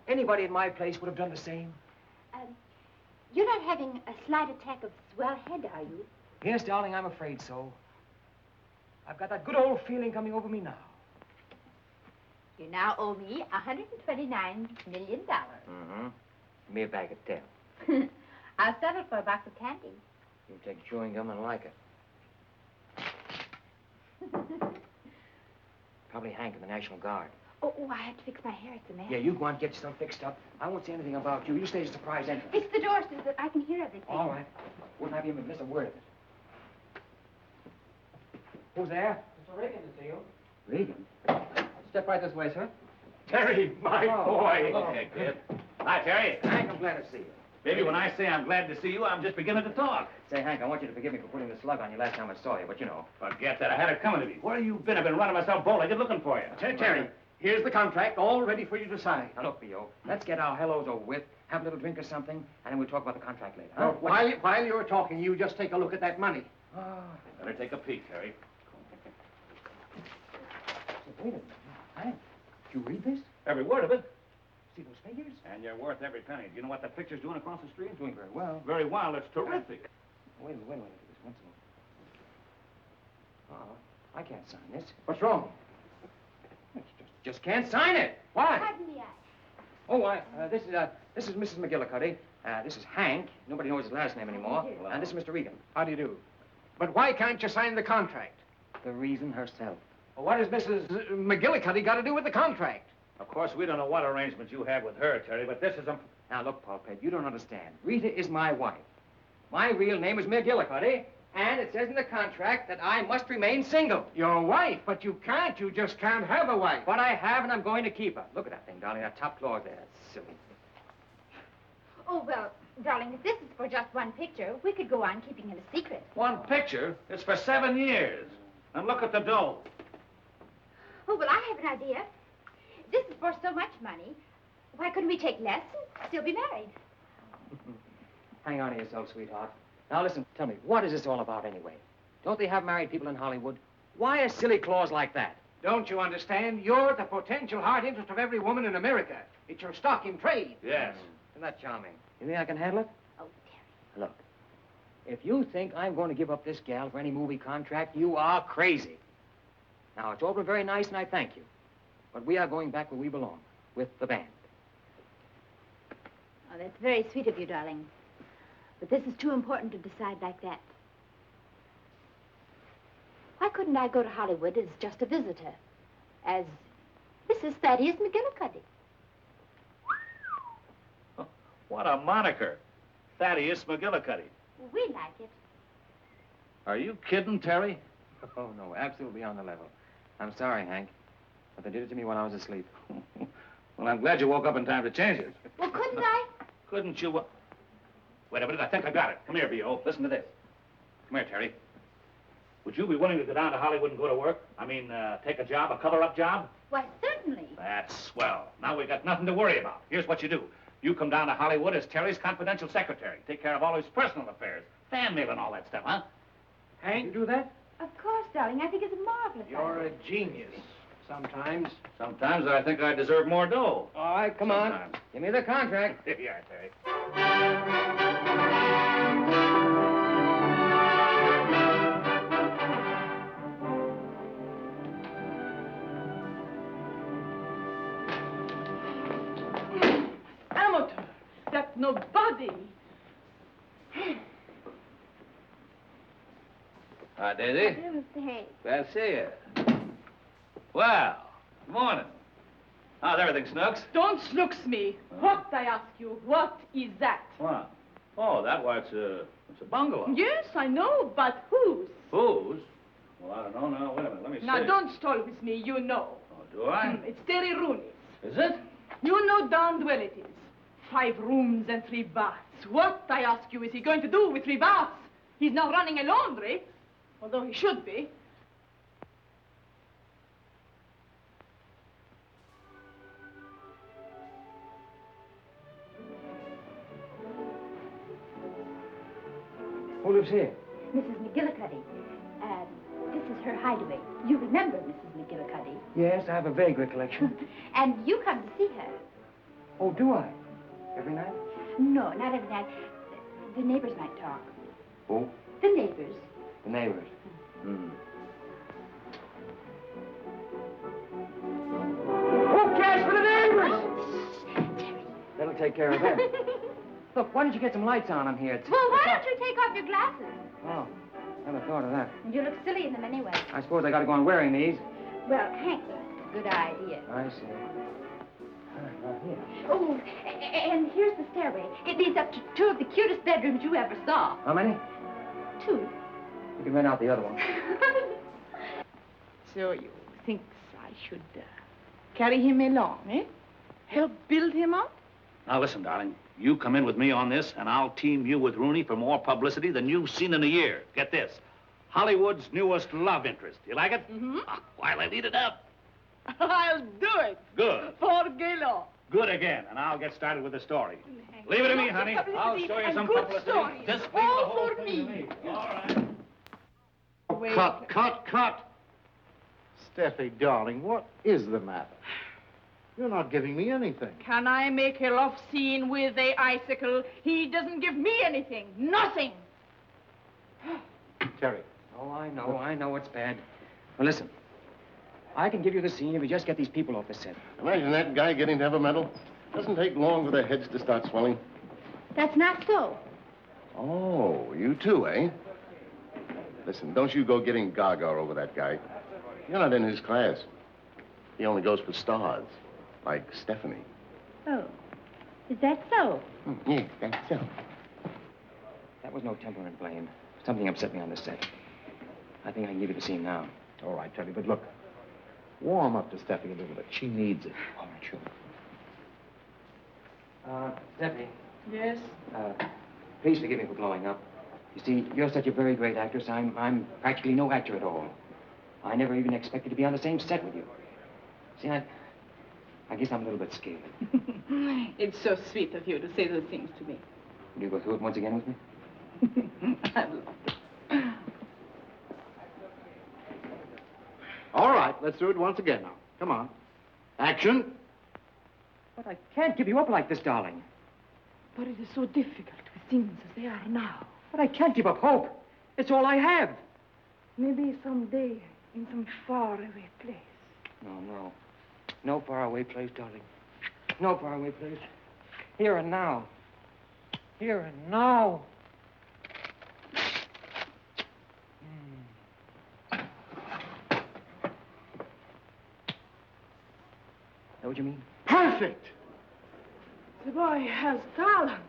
Anybody in my place would have done the same. You're not having a slight attack of swell head, are you? Yes, darling, I'm afraid so. I've got that good old feeling coming over me now. You now owe me $129 million. Mm-hmm. Give me a bag of 10. I'll settle for a box of candy. You take chewing gum and like it. Probably Hank in the National Guard. Oh, I had to fix my hair. It's a mess. Yeah, you go on, get yourself fixed up. I won't say anything about you. You stay as a surprise entrance. Fix the door so that I can hear everything. All right. Wouldn't have you miss a word of it. Who's there? Mr. Reagan to see you. Regan? Step right this way, sir. Terry, my boy. Okay, kid. Hi, Terry. Hank, I'm glad to see you. Baby, when I say I'm glad to see you, I'm just beginning to talk. Say, Hank, I want you to forgive me for putting the slug on you last time I saw you, but you know. Forget that. I had it coming to me. Where have you been? I've been running myself bow-legged looking for you. Terry, here's the contract, all ready for you to sign. Now, look, B.O., let's get our hellos over with, have a little drink or something, and then we'll talk about the contract later. Huh? While you're talking, you just take a look at that money. Oh. Better take a peek, Terry. Wait a minute. Hank, did you read this? Every word of it. See those figures? And you're worth every penny. Do you know what that picture's doing across the street? Doing very well. Very well. It's terrific. Wait a minute. Look at this once more. Oh, I can't sign this. What's wrong? Just can't sign it. Why? Pardon me, Oh, this is Mrs. McGillicuddy. This is Hank. Nobody knows his last name anymore. And this is Mr. Regan. How do you do? But why can't you sign the contract? The reason herself. Well, what has Mrs. McGillicuddy got to do with the contract? Of course, we don't know what arrangements you have with her, Terry, but this is a... Now, look, Pulpit, you don't understand. Rita is my wife. My real name is McGillicuddy, and it says in the contract that I must remain single. Your wife? But you can't. You just can't have a wife. But I have, and I'm going to keep her. Look at that thing, darling, that top clause there. That's silly. Oh, well, darling, if this is for just one picture, we could go on keeping it a secret. One picture? It's for 7 years. And look at the dough. Oh, well, I have an idea. This is for so much money. Why couldn't we take less and still be married? Hang on to yourself, sweetheart. Now, listen, tell me, what is this all about anyway? Don't they have married people in Hollywood? Why a silly clause like that? Don't you understand? You're the potential heart interest of every woman in America. It's your stock in trade. Yes. Isn't that charming? You think I can handle it? Oh, Terry. Look, if you think I'm going to give up this gal for any movie contract, you are crazy. Now, it's all been very nice, and I thank you. But we are going back where we belong, with the band. Oh, that's very sweet of you, darling. But this is too important to decide like that. Why couldn't I go to Hollywood as just a visitor? As Mrs. Thaddeus McGillicuddy? What a moniker. Thaddeus McGillicuddy. We like it. Are you kidding, Terry? Oh, no, absolutely on the level. I'm sorry, Hank, but they did it to me when I was asleep. Well, I'm glad you woke up in time to change it. Well, couldn't I? Couldn't you? Wait a minute, I think I got it. Come here, B.O. Listen to this. Come here, Terry. Would you be willing to go down to Hollywood and go to work? I mean, take a job, a cover-up job? Why, certainly. That's swell. Now we've got nothing to worry about. Here's what you do. You come down to Hollywood as Terry's confidential secretary. Take care of all his personal affairs. Fan mail and all that stuff, huh? Hank? You do that? Of course, darling. I think it's a marvelous You're idea. a genius. Sometimes. Sometimes I think I deserve more dough. All right, come on. Give me the contract. Here you are, Terry. nobody. Hi, Daisy. Mr. Hayes. Glad to see you. Well, good morning. How's everything, Snooks? Don't snooks me. What, I ask you, what is that? What? Oh, it's a bungalow. Yes, I know, but whose? Whose? Well, I don't know now. Wait a minute, let me see. Now, don't stall with me, you know. Oh, do I? It's Terry Rooney's. Is it? You know darned well it is. 5 rooms and 3 baths. What, I ask you, is he going to do with 3 baths? He's not running a laundry, although he should be. Who lives here? Mrs. McGillicuddy. This is her hideaway. You remember Mrs. McGillicuddy. Yes, I have a vague recollection. And you come to see her. Oh, do I? Every night? No, not every night. The neighbors might talk. Who? The neighbors. The neighbors. Hmm. Who cares for the neighbors? That'll take care of them. Look, why don't you get some lights on here? Well, why don't you take off your glasses? Oh, never thought of that. You look silly in them anyway. I suppose I gotta go on wearing these. Well, Hank, that's a good idea. I see. Here. Oh, and here's the stairway. It leads up to 2 of the cutest bedrooms you ever saw. How many? 2. You can rent out the other one. So you think I should carry him along, eh? Help build him up? Now, listen, darling. You come in with me on this, and I'll team you with Rooney for more publicity than you've seen in a year. Get this. Hollywood's newest love interest. You like it? Mm-hmm. While I lead it up. I'll do it. Good. For Gaylord. Good again, and I'll get started with the story. Leave it to me, honey. I'll show you some good publicity. stories. Just leave All the whole for thing me. to me. All right. Wait. Cut. Steffi, darling, what is the matter? You're not giving me anything. Can I make a love scene with a icicle? He doesn't give me anything. Nothing. Terry. Oh, I know it's bad. Well, listen. I can give you the scene if you just get these people off the set. Imagine that guy getting to have a medal. Doesn't take long for their heads to start swelling. That's not so. Oh, you too, eh? Listen, don't you go getting gaga over that guy. You're not in his class. He only goes for stars, like Stephanie. Oh, is that so? Yeah, that's so. That was no temperament blame. Something upset me on the set. I think I can give you the scene now. All right, Terry, but look. Warm up to Steffi a little bit. She needs it. All right, sure. Steffi. Yes? Please forgive me for blowing up. You see, you're such a very great actress. I'm practically no actor at all. I never even expected to be on the same set with you. See, I guess I'm a little bit scared. It's so sweet of you to say those things to me. Will you go through it once again with me? I'd love to. All right, let's do it once again now. Come on. Action. But I can't give you up like this, darling. But it is so difficult with things as they are now. But I can't give up hope. It's all I have. Maybe someday in some faraway place. No. No faraway place, darling. No faraway place. Here and now. Here and now. Know what you mean? Perfect! The boy has talent.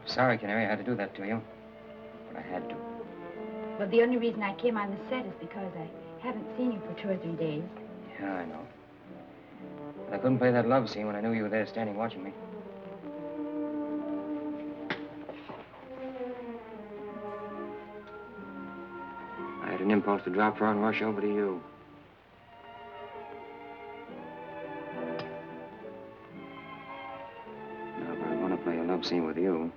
Sorry, Canary, I had to do that to you. But I had to. Well, the only reason I came on the set is because I haven't seen you for 2 or 3 days. Yeah, I know. But I couldn't play that love scene when I knew you were there standing watching me. I had an impulse to drop her and rush over to you. Now, if I want to play a love scene with you...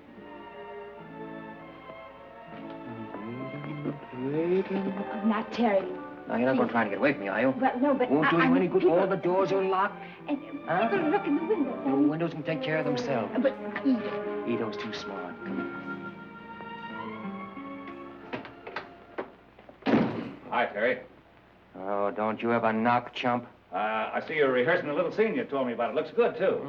Oh, not Terry. Now, you're not going to try to get away from me, are you? Well, no, but Won't do you I mean, any good. people- All the doors are locked. And Huh? people look in the windows. The windows can take care of themselves. But Ito. Ito's too smart. Hi, Terry. Oh, don't you ever knock, chump. I see you're rehearsing a little scene you told me about. It looks good, too.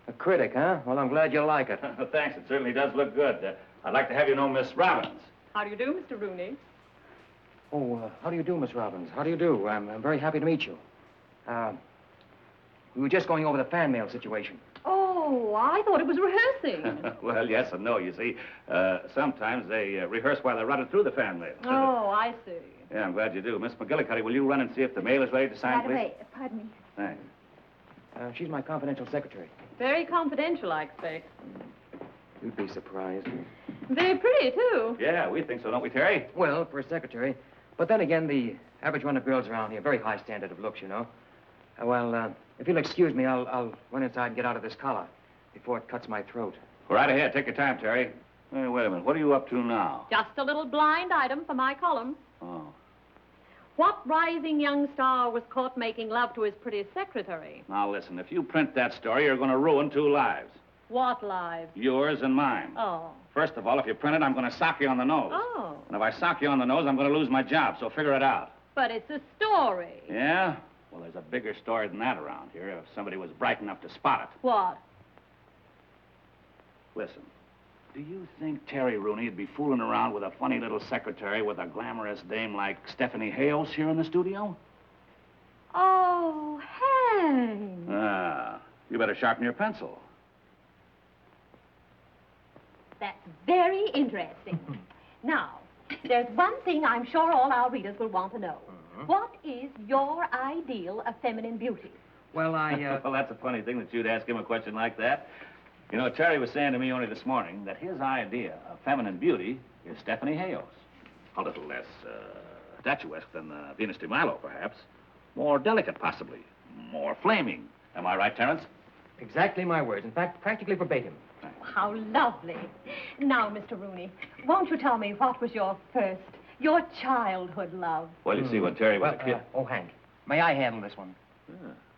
A critic, huh? Well, I'm glad you like it. Thanks. It certainly does look good. I'd like to have you know Miss Robbins. How do you do, Mr. Rooney? Oh, how do you do, Miss Robbins? How do you do? I'm very happy to meet you. We were just going over the fan mail situation. Oh, I thought it was rehearsing. Well, yes and no, you see. Sometimes they rehearse while they're running through the fan mail. Oh, I see. Yeah, I'm glad you do. Miss McGillicuddy, will you run and see if the mail is ready to sign, Right please? away. Pardon me. Thanks. She's my confidential secretary. Very confidential, I expect. You'd be surprised. Very pretty, too. Yeah, we think so, don't we, Terry? Well, for a secretary. But then again, the average run of girls around here, very high standard of looks, you know. If you'll excuse me, I'll run inside and get out of this collar before it cuts my throat. Right ahead. Take your time, Terry. Hey, wait a minute. What are you up to now? Just a little blind item for my column. Oh. What rising young star was caught making love to his pretty secretary? Now, listen. If you print that story, you're going to ruin 2 lives. What lives? Yours and mine. Oh. First of all, if you print it, I'm going to sock you on the nose. Oh. And if I sock you on the nose, I'm going to lose my job, so figure it out. But it's a story. Yeah? Well, there's a bigger story than that around here, if somebody was bright enough to spot it. What? Listen, do you think Terry Rooney would be fooling around with a funny little secretary with a glamorous dame like Stephanie Hales here in the studio? Oh, Hank. You better sharpen your pencil. That's very interesting. Now, there's one thing I'm sure all our readers will want to know. What is your ideal of feminine beauty? Well, Well, that's a funny thing that you'd ask him a question like that. You know, Terry was saying to me only this morning that his idea of feminine beauty is Stephanie Hales. A little less statuesque than Venus de Milo, perhaps. More delicate, possibly. More flaming. Am I right, Terence? Exactly my words. In fact, practically verbatim. How lovely. Now, Mr. Rooney, won't you tell me what was your childhood love? Well, you see, when Terry was a kid... Hank, may I handle this one?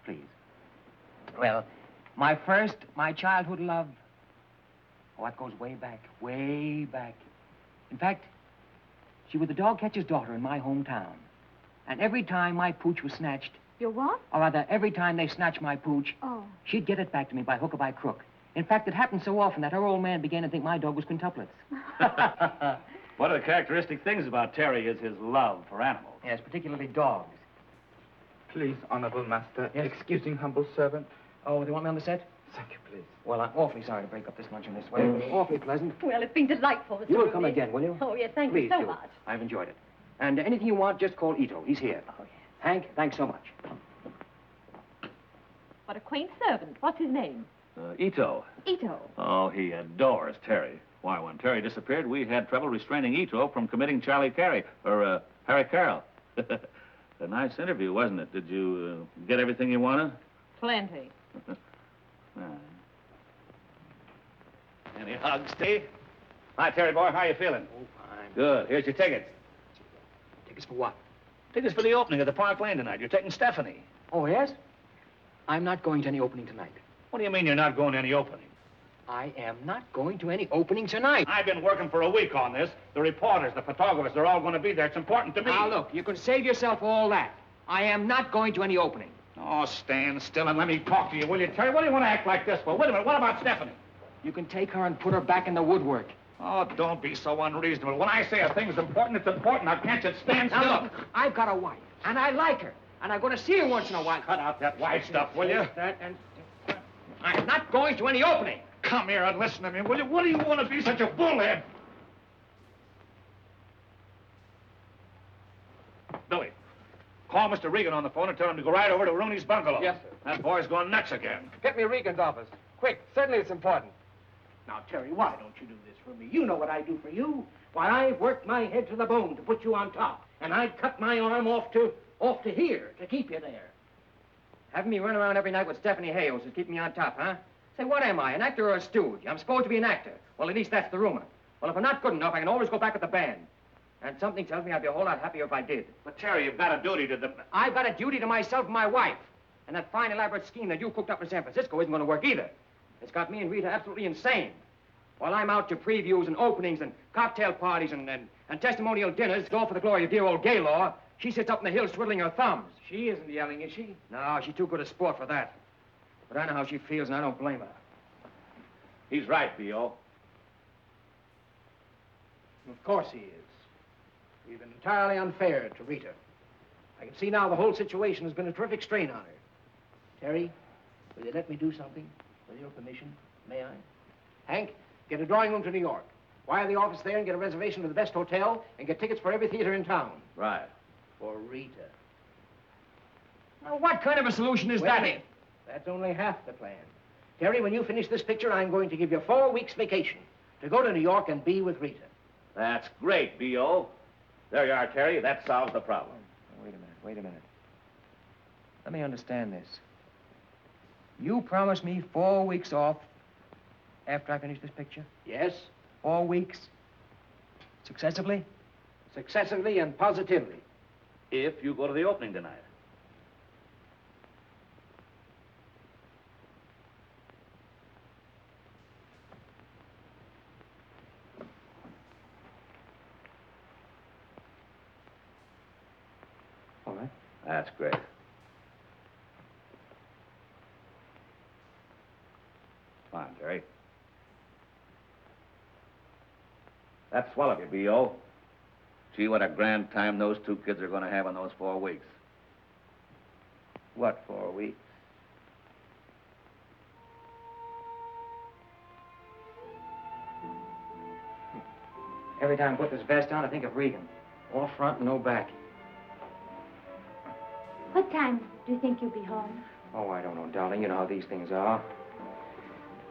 Please. Well, my childhood love, it goes way back, way back. In fact, she was the dog catcher's daughter in my hometown. And every time my pooch was snatched... Your what? Or rather, every time they snatched my pooch, she'd get it back to me by hook or by crook. In fact, it happened so often that her old man began to think my dog was quintuplets. One of the characteristic things about Terry is his love for animals. Yes, particularly dogs. Please, honorable master, Yes? excusing humble servant. Oh, they want me on the set? Thank you, please. Well, I'm awfully sorry to break up this luncheon this way. Awfully pleasant. Well, it's been delightful, Mr. You will Rooney. come again, will you? Oh, yes, thank Please you so do. much. I've enjoyed it. And anything you want, just call Ito. He's here. Oh, yes. Hank, thanks so much. What a quaint servant. What's his name? Ito. Ito. Oh, he adores Terry. Why, when Terry disappeared, we had trouble restraining Ito from committing Harry Carroll. A nice interview, wasn't it? Did you get everything you wanted? Plenty. Any hugs, Steve? Hi, Terry boy. How you feeling? Oh, fine. Good. Here's your tickets. Tickets for what? Tickets for the opening of the Park Lane tonight. You're taking Stephanie. Oh, yes? I'm not going to any opening tonight. What do you mean you're not going to any opening? I am not going to any opening tonight. I've been working for a week on this. The reporters, the photographers, they're all going to be there. It's important to me. Now, look, you can save yourself all that. I am not going to any opening. Oh, stand still and let me talk to you, will you, Terry? What do you want to act like this for? Wait a minute. What about Stephanie? You can take her and put her back in the woodwork. Oh, don't be so unreasonable. When I say a thing's important, it's important. Now, can't you stand still? Now, look, I've got a wife, and I like her, and I'm going to see her once in a while. Cut out that wife stuff, will you? I'm not going to any opening. Come here and listen to me, will you? What do you want to be such a bullhead? Billy, call Mr. Regan on the phone and tell him to go right over to Rooney's bungalow. Yes, sir. That boy's going nuts again. Get me Regan's office. Quick. Certainly it's important. Now, Terry, why don't you do this for me? You know what I do for you. Why, I've worked my head to the bone to put you on top. And I'd cut my arm off to here to keep you there. Having me run around every night with Stephanie Hales is keeping me on top, huh? Say, what am I, an actor or a stooge? I'm supposed to be an actor. Well, at least that's the rumor. Well, if I'm not good enough, I can always go back with the band. And something tells me I'd be a whole lot happier if I did. But, Terry, you've got a duty to the... I've got a duty to myself and my wife. And that fine, elaborate scheme that you cooked up in San Francisco isn't going to work either. It's got me and Rita absolutely insane. While I'm out to previews and openings and cocktail parties and testimonial dinners, all for the glory of dear old Gaylord, she sits up in the hills twiddling her thumbs. She isn't yelling, is she? No, she's too good a sport for that. But I know how she feels, and I don't blame her. He's right, B.O. Of course he is. We've been entirely unfair to Rita. I can see now the whole situation has been a terrific strain on her. Terry, will you let me do something? With your permission, may I? Hank, get a drawing room to New York. Wire the office there and get a reservation to the best hotel and get tickets for every theater in town. Right. For Rita. Now, what kind of a solution is Wait that? a minute. That's only half the plan. Terry, when you finish this picture, I'm going to give you 4 weeks vacation to go to New York and be with Rita. That's great, B.O. There you are, Terry. That solves the problem. Wait a minute. Let me understand this. You promised me 4 weeks off after I finish this picture? Yes. 4 weeks? Successively? Successively and positively. If you go to the opening tonight. All right. That's great. Come on, Terry. That's swell of you, B.O. Gee, what a grand time those 2 kids are going to have in those 4 weeks. What, 4 weeks? Every time I put this vest on, I think of Regan. All front and no back. What time do you think you'll be home? Oh, I don't know, darling. You know how these things are.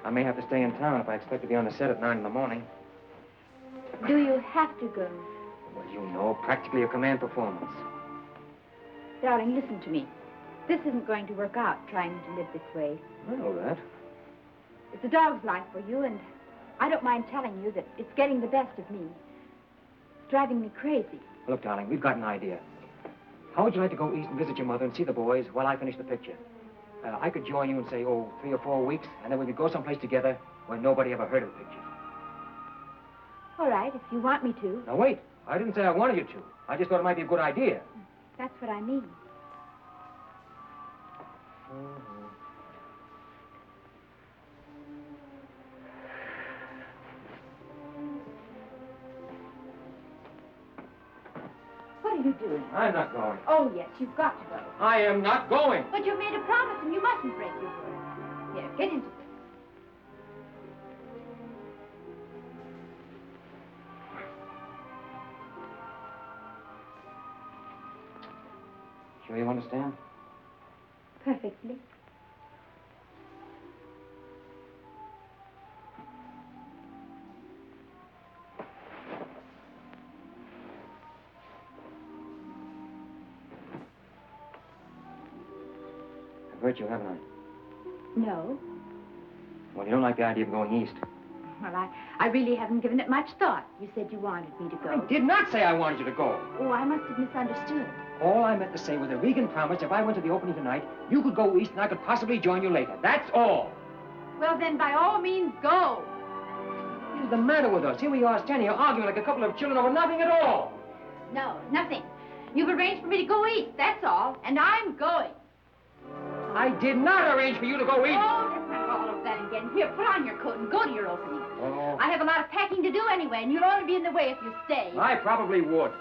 I may have to stay in town if I expect to be on the set at 9 in the morning. Do you have to go? Well, you know, practically a command performance. Darling, listen to me. This isn't going to work out, trying to live this way. I know that. It's a dog's life for you, and I don't mind telling you that it's getting the best of me. It's driving me crazy. Look, darling, we've got an idea. How would you like to go east and visit your mother and see the boys while I finish the picture? I could join you in, say, 3 or 4 weeks, and then we could go someplace together where nobody ever heard of the picture. All right, if you want me to. Now, wait. I didn't say I wanted you to. I just thought it might be a good idea. That's what I mean. What are you doing? I'm not going. Oh, yes, you've got to go. I am not going. But you made a promise, and you mustn't break your word. Here, get into this. Sure you understand? Perfectly. I've hurt you, haven't I? No. Well, you don't like the idea of going east. Well, I really haven't given it much thought. You said you wanted me to go. I did not say I wanted you to go. Oh, I must have misunderstood. All I meant to say was that Regan promised if I went to the opening tonight, you could go east and I could possibly join you later. That's all. Well, then, by all means, go. What is the matter with us? Here we are standing here arguing like a couple of children over nothing at all. No, nothing. You've arranged for me to go east, that's all. And I'm going. I did not arrange for you to go east. Oh, let's not go all over that again. Here, put on your coat and go to your opening. Oh. I have a lot of packing to do anyway, and you'll only be in the way if you stay. I probably would.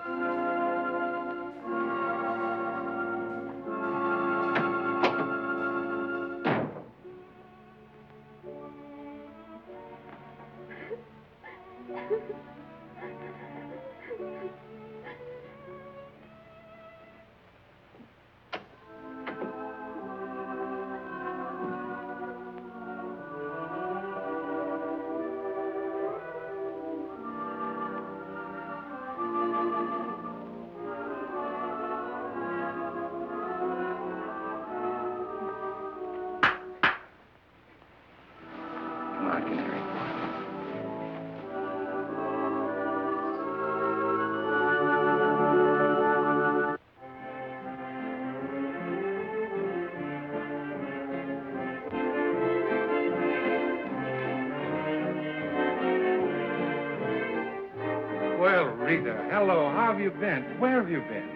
Rita, hello. How have you been? Where have you been?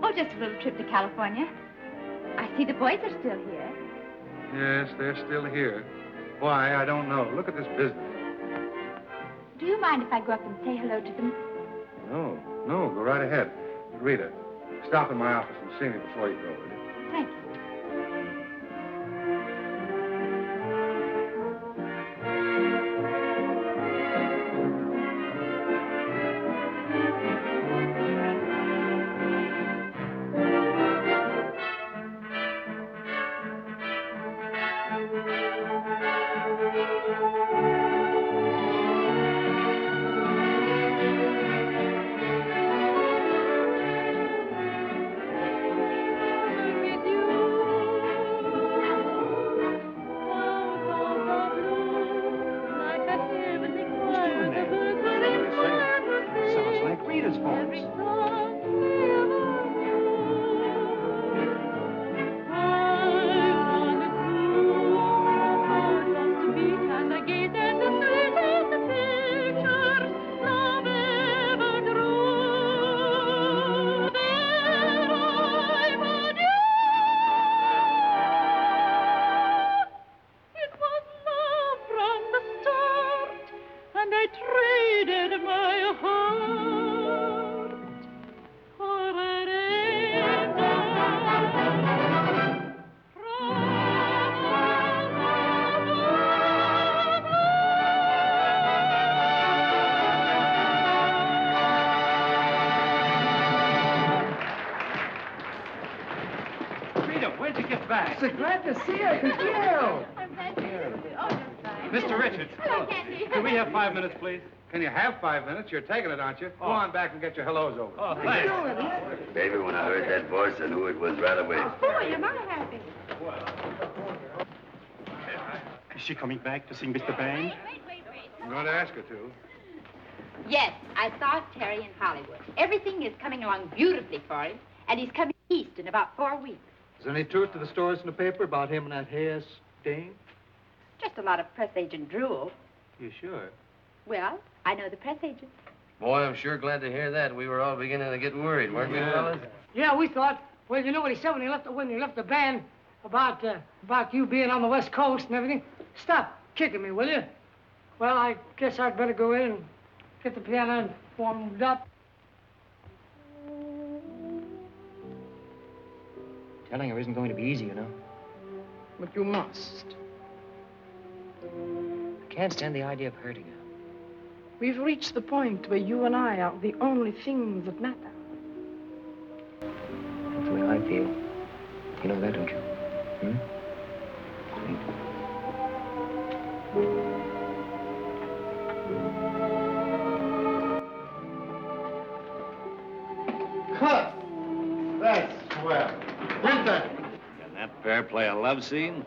Oh, just a little trip to California. I see the boys are still here. Yes, they're still here. Why, I don't know. Look at this business. Do you mind if I go up and say hello to them? No, go right ahead. Rita, stop in my office and see me before you go, will you? Thank you. So glad to see you. Gil. I'm glad to see you. Oh, just fine. Mr. Richards. Hello, Candy. Can we have 5 minutes, please? Can you have 5 minutes? You're taking it, aren't you? Go on back and get your hellos over. Oh, thanks. Baby, when I heard that voice, I knew it was right away. Boy, am I happy. Is she coming back to sing Mr. Bang? I'm going to ask her to. Yes, I saw Terry in Hollywood. Everything is coming along beautifully for him, and he's coming east in about 4 weeks. Is there any truth to the stories in the paper about him and that hair stain? Just a lot of press agent drool. You sure? Well, I know the press agent. Boy, I'm sure glad to hear that. We were all beginning to get worried, weren't we, fellas? Yeah, we thought. Well, you know what he said when he left the band about you being on the West Coast and everything? Stop kicking me, will you? Well, I guess I'd better go in and get the piano warmed up. Telling her isn't going to be easy, you know. But you must. I can't stand the idea of hurting her. We've reached the point where you and I are the only things that matter. That's the way I feel. You know that, don't you? Cut! That's swell. Print that. Can that pair play a love scene?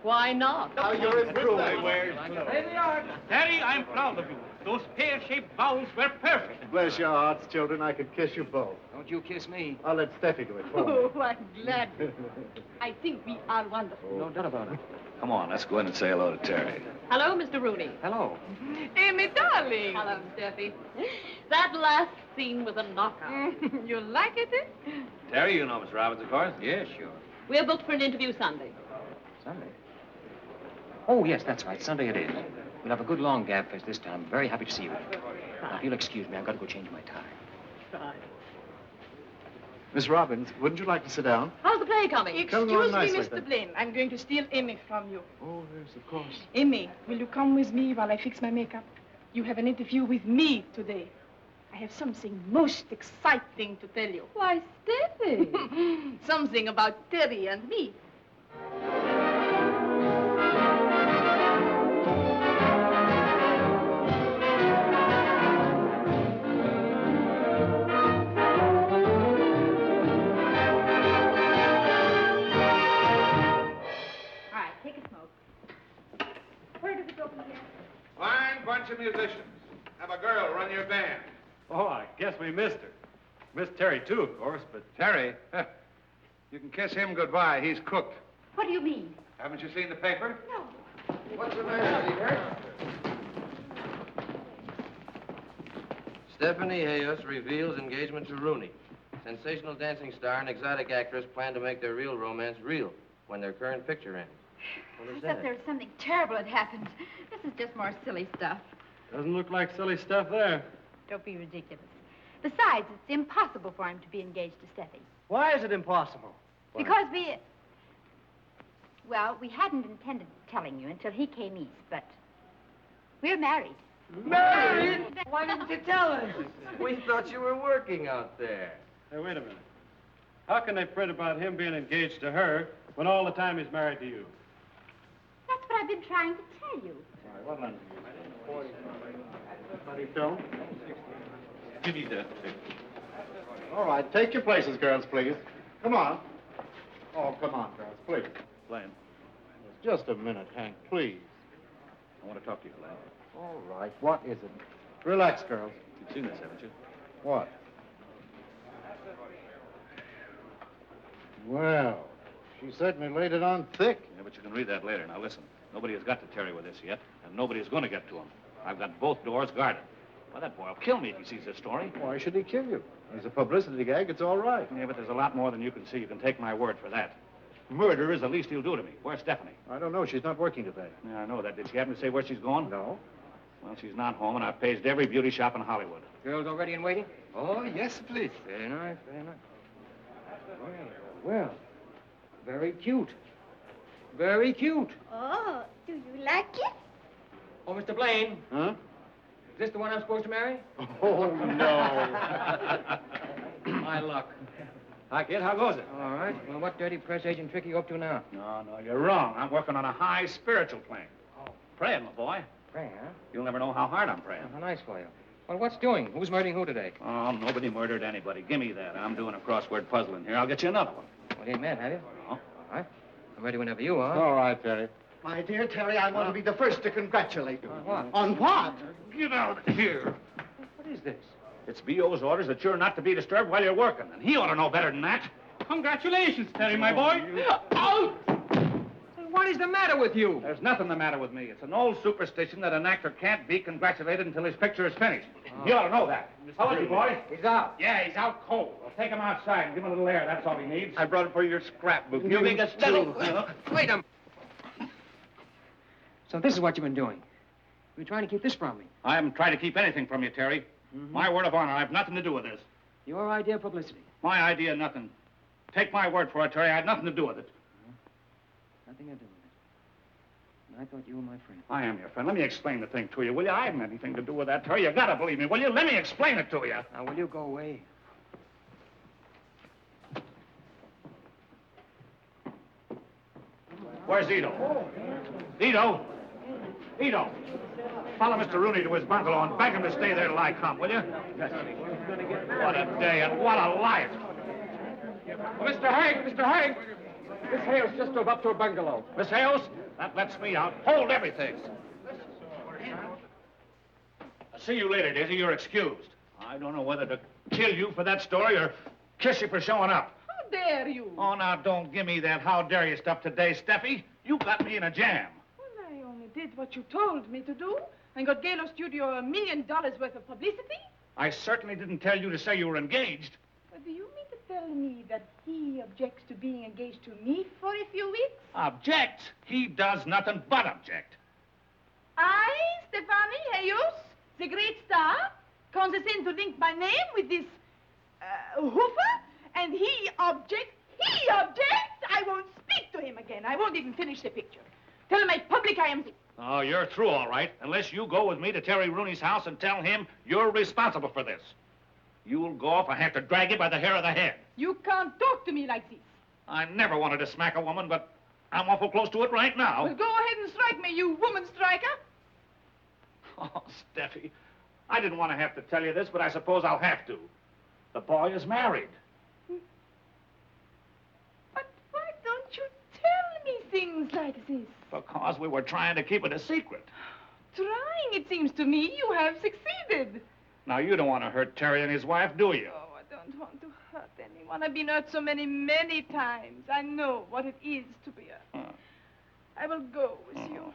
Why not? Now you're improving. There they are. Daddy, I'm proud of you. Those pear-shaped vowels were perfect. Bless your hearts, children. I could kiss you both. Don't you kiss me. I'll let Steffi do it for me. Oh, I'm glad. I think we are wonderful. No doubt about it. Come on, let's go in and say hello to Terry. Hello, Mr. Rooney. Hello. Amy, darling. Hello, Steffi. That last scene was a knockout. You like it, eh? Terry, you know Miss Robbins, of course? Yeah, sure. We're booked for an interview Sunday. Sunday? Oh, yes, that's right. Sunday it is. We'll have a good long gab fest this time. I'm very happy to see you. Now, if you'll excuse me, I've got to go change my tie. Fine. Miss Robbins, wouldn't you like to sit down? How's the play coming? Come Excuse on me, nicely, Mr. then. Blaine. I'm going to steal Amy from you. Oh, yes, of course. Amy, will you come with me while I fix my makeup? You have an interview with me today. I have something most exciting to tell you. Why, Steffi? Something about Terry and me. Fine bunch of musicians. Have a girl run your band. Oh, I guess we missed her. Missed Terry, too, of course, but... Terry? You can kiss him goodbye. He's cooked. What do you mean? Haven't you seen the paper? No. What's the matter, Peter? Stephanie Hayos reveals engagement to Rooney. Sensational dancing star and exotic actress plan to make their real romance real when their current picture ends. I thought there was something terrible had happened. This is just more silly stuff. Doesn't look like silly stuff there. Don't be ridiculous. Besides, it's impossible for him to be engaged to Steffi. Why is it impossible? Because well, we hadn't intended telling you until he came east, but we're married. Married? Why didn't you tell us? We thought you were working out there. Hey, wait a minute. How can they fret about him being engaged to her when all the time he's married to you? That's what I've been trying to tell you. All right, what Buddy, Phil? Give me that. All right, take your places, girls, please. Come on. Oh, come on, girls, please. Glenn, Just a minute, Hank, please. I want to talk to you, Glenn. All right, what is it? Relax, girls. You've seen this, haven't you? What? Well, she certainly laid it on thick. Yeah, but you can read that later. Now, listen. Nobody has got to Terry with this yet, and nobody is going to get to him. I've got both doors guarded. Why, that boy will kill me if he sees this story. Why should he kill you? He's a publicity gag. It's all right. Yeah, but there's a lot more than you can see. You can take my word for that. Murder is the least he'll do to me. Where's Stephanie? I don't know. She's not working today. Yeah, I know that. Did she happen to say where she's going? No. Well, she's not home, and I've paged every beauty shop in Hollywood. Girls already in waiting? Oh, yes, please. Very nice, very nice. Well, very cute. Very cute. Oh, do you like it? Oh, Mr. Blaine. Huh? Is this the one I'm supposed to marry? Oh, no. My luck. Hi, kid. How goes it? All right. Well, what dirty press agent trick are you up to now? No, you're wrong. I'm working on a high spiritual plane. Oh. Praying, my boy. Praying, huh? You'll never know how hard I'm praying. How nice for you. Well, what's doing? Who's murdering who today? Oh, nobody murdered anybody. Give me that. I'm doing a crossword puzzle in here. I'll get you another one. Well, you ain't mad, have you? No. All right. I'm ready whenever you are. All right, Terry. My dear Terry, I want to be the first to congratulate you. On what? On what? Get out of here. What is this? It's B.O.'s orders that you're not to be disturbed while you're working, and he ought to know better than that. Congratulations, Terry, my boy. Out! What is the matter with you? There's nothing the matter with me. It's an old superstition that an actor can't be congratulated until his picture is finished. Oh. You ought to know that. How is he, boy? He's out. Yeah, he's out cold. Well, take him outside and give him a little air. That's all he needs. I brought it for your scrapbook. You make a study. Wait a minute. So this is what you've been doing. You're trying to keep this from me. I haven't tried to keep anything from you, Terry. Mm-hmm. My word of honor, I have nothing to do with this. Your idea of publicity. My idea, nothing. Take my word for it, Terry. I had nothing to do with it. Nothing to do with it. And I thought you were my friend. I am your friend. Let me explain the thing to you, will you? I haven't anything to do with that, Terry. You gotta believe me, will you? Let me explain it to you. Now, will you go away? Where's Ito? Ito? Ito? Follow Mr. Rooney to his bungalow and beg him to stay there till I come, will you? What a day and what a life. Mr. Hank! Miss Hales just drove up to her bungalow. Miss Hales, that lets me out. Hold everything. I'll see you later, Daisy. You're excused. I don't know whether to kill you for that story or kiss you for showing up. How dare you? Oh, now, don't give me that how dare you stuff today, Steffi. You got me in a jam. Well, I only did what you told me to do and got Galo Studio $1 million worth of publicity. I certainly didn't tell you to say you were engaged. But do you mean to tell me that he objects to being engaged to me for a few weeks? Object? He does nothing but object. I, Stefani Hayos, the great star, condescend to link my name with this hoofer, and he objects. He objects! I won't speak to him again. I won't even finish the picture. Tell my public I am... Oh, you're through, all right, unless you go with me to Terry Rooney's house and tell him you're responsible for this. You'll go if I have to drag you by the hair of the head. You can't talk to me like this. I never wanted to smack a woman, but I'm awful close to it right now. Well, go ahead and strike me, you woman striker. Oh, Steffi, I didn't want to have to tell you this, but I suppose I'll have to. The boy is married. But why don't you tell me things like this? Because we were trying to keep it a secret. Trying, it seems to me, you have succeeded. Now, you don't want to hurt Terry and his wife, do you? Oh, I don't want to hurt anyone. I've been hurt so many times. I know what it is to be hurt. I will go with you.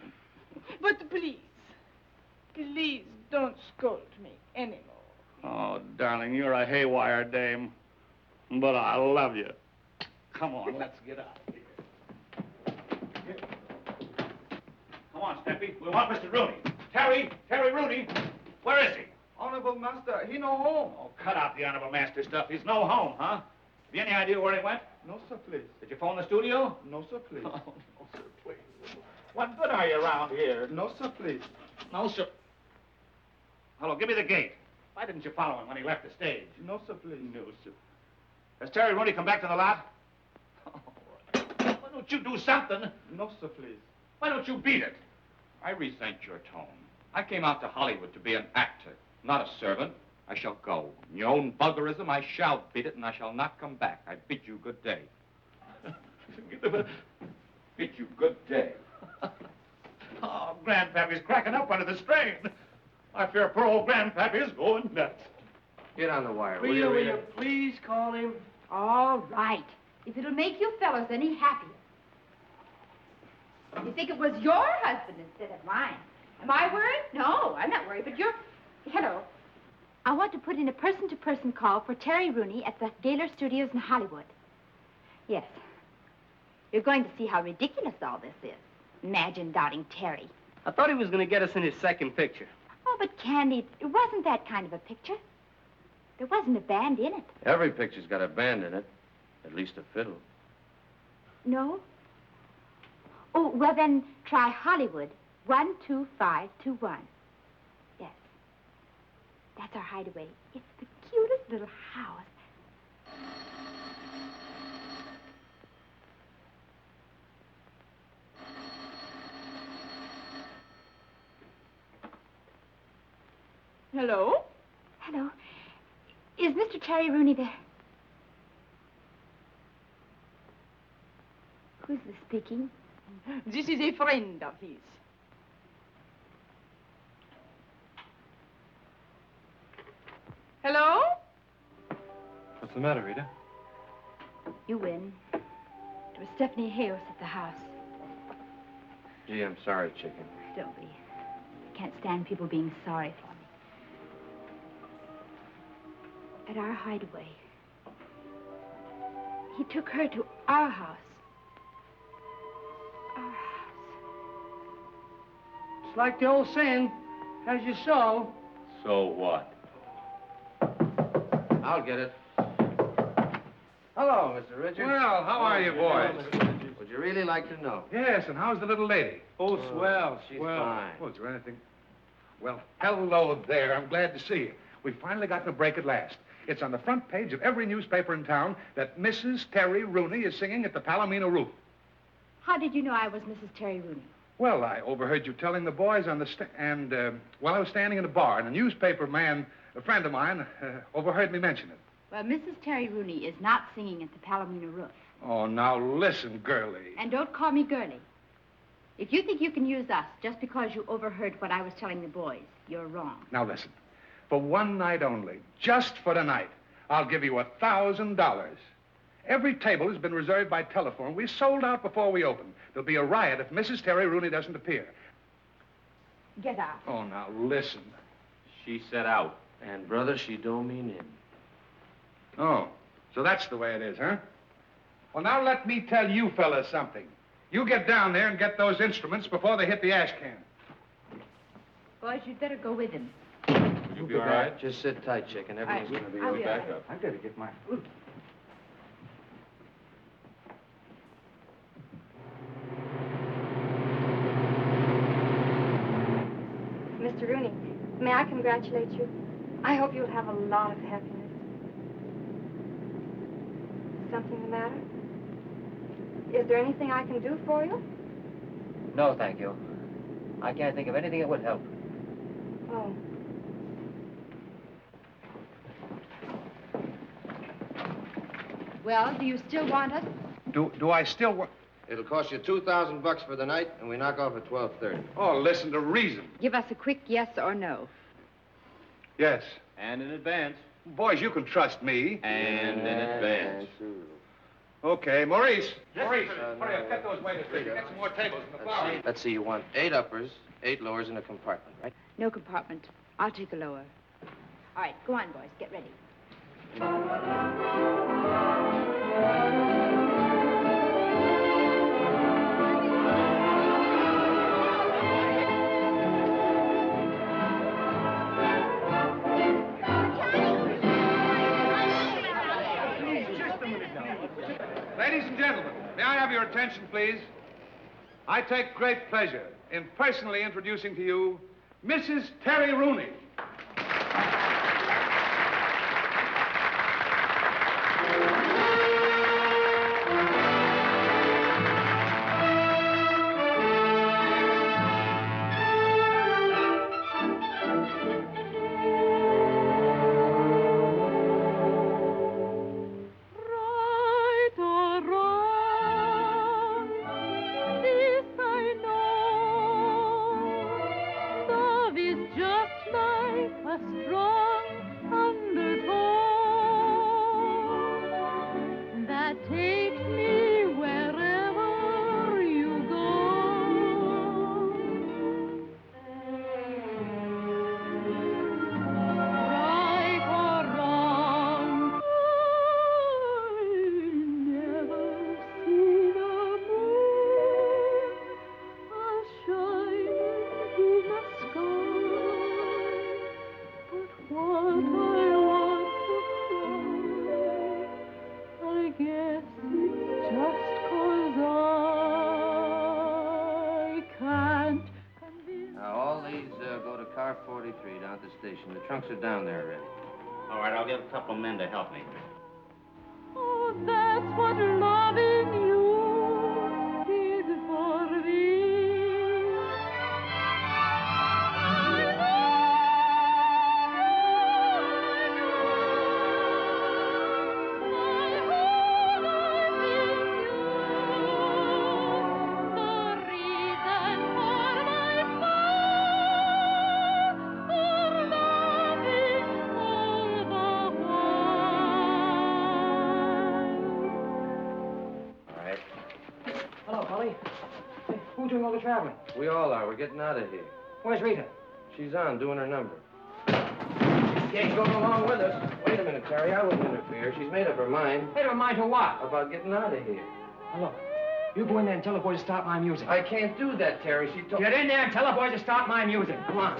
But please don't scold me anymore. Oh, darling, you're a haywire dame. But I love you. Come on, let's get out of here. Come on, Steppy. We want Mr. Rooney. Terry Rooney. Where is he? Honorable master, he no home. Oh, cut out the honorable master stuff. He's no home, huh? Have you any idea where he went? No, sir, please. Did you phone the studio? No, sir, please. Oh, no, sir, please. What good are you around here? No, sir, please. No, sir. Hello, give me the gate. Why didn't you follow him when he left the stage? No, sir, please. No, sir. Has Terry Rooney come back to the lot? All right. Why don't you do something? No, sir, please. Why don't you beat it? I resent your tone. I came out to Hollywood to be an actor, not a servant. I shall go. In your own vulgarism, I shall beat it, and I shall not come back. I bid you good day. Bid you good day. Oh, Grandpappy's cracking up under the strain. I fear poor old Grandpappy is going nuts. Get on the wire, will Will you, you please call him? All right. If it'll make you fellas any happier. You think it was your husband instead of mine. Am I worried? No, I'm not worried, but you're... Hello. I want to put in a person-to-person call for Terry Rooney at the Gaylor Studios in Hollywood. Yes. You're going to see how ridiculous all this is. Imagine doubting Terry. I thought he was going to get us in his second picture. Oh, but Candy, it wasn't that kind of a picture. There wasn't a band in it. Every picture's got a band in it. At least a fiddle. No? Oh, well then, try Hollywood. 12521. Yes. That's our hideaway. It's the cutest little house. Hello? Hello. Is Mr. Terry Rooney there? Who's this speaking? This is a friend of his. Hello? What's the matter, Rita? You win. It was Stephanie Hayos at the house. Gee, I'm sorry, chicken. Don't be. I can't stand people being sorry for me. At our hideaway, he took her to our house. Our house. It's like the old saying, as you sow. So what? I'll get it. Hello, Mr. Richards. Well, how are you, boys? Would you really like to know? Yes, and how's the little lady? Oh, swell. She's fine. Oh, is there anything? Well, hello there. I'm glad to see you. We finally got to break at last. It's on the front page of every newspaper in town that Mrs. Terry Rooney is singing at the Palomino Roof. How did you know I was Mrs. Terry Rooney? Well, I overheard you telling the boys on the while I was standing in a bar, and a newspaper man, a friend of mine, overheard me mention it. Well, Mrs. Terry Rooney is not singing at the Palomino Roof. Oh, now listen, girlie. And don't call me girlie. If you think you can use us just because you overheard what I was telling the boys, you're wrong. Now listen. For one night only, just for tonight, I'll give you $1,000. Every table has been reserved by telephone. We sold out before we opened. There'll be a riot if Mrs. Terry Rooney doesn't appear. Get out. Oh, now listen. She said out. And, brother, she don't mean in. Oh, so that's the way it is, huh? Well, now let me tell you fellas something. You get down there and get those instruments before they hit the ash can. Boys, you'd better go with him. You'll be all right. Just sit tight, chicken. Everything's going to be I'll right be back all right. up. I've got to get my... Mr. Rooney, may I congratulate you? I hope you'll have a lot of happiness. Something the matter? Is there anything I can do for you? No, thank you. I can't think of anything that would help. Oh. Well, do you still want us? Do I still want... It'll cost you $2,000 for the night, and we knock off at 12:30. Oh, listen to reason. Give us a quick yes or no. Yes. And in advance. Boys, you can trust me. And in advance. Okay, Maurice. Yes, Maurice, sir. hurry up. Get those waiters ready. Get some more tables in the flower. Let's see, you want 8 uppers, 8 lowers in a compartment, right? No compartment. I'll take a lower. All right, go on, boys. Get ready. Ladies and gentlemen, may I have your attention, please? I take great pleasure in personally introducing to you Mrs. Terry Rooney. Right or wrong, this I know. Love is just like a strong undertow that takes me wherever you go. Right or wrong, never see the moon a-shining through the sky. But what I want to cry, I guess it's just 'cause I can't convince. Now, all these go to car 43 down at the station. The trunks are down there already. All right, I'll get a couple of men to help me. Oh, that's what loving you did for me. Hello, Polly. Hey, who's doing all the traveling? We all are. We're getting out of here. Where's Rita? She's on, doing her number. She ain't going along with us. Wait a minute, Terry. I wouldn't interfere. She's made up her mind. Made up her mind to what? About getting out of here. Now, look. You go in there and tell the boys to stop my music. I can't do that, Terry. She told... Get in there and tell the boys to stop my music. Come on.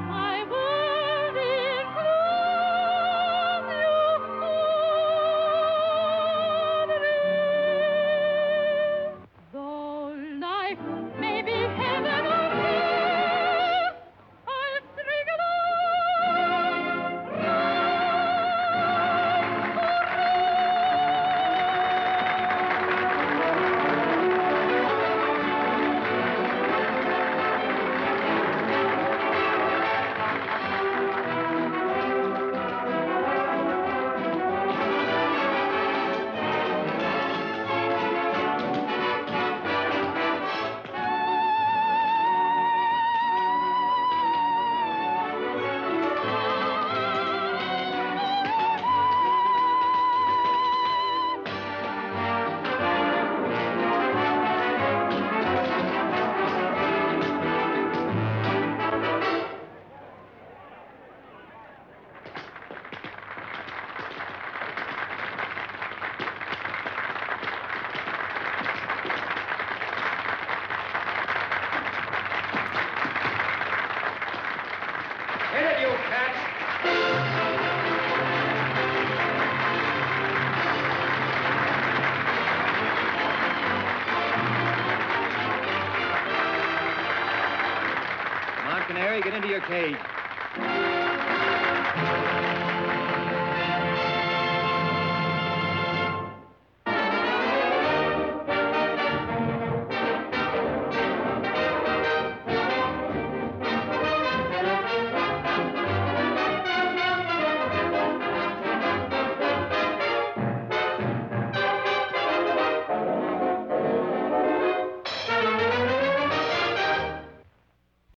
I would include you. Though life may be heaven or hell, I'll string Hit it, you cats! Come on, Canary, get into your cage.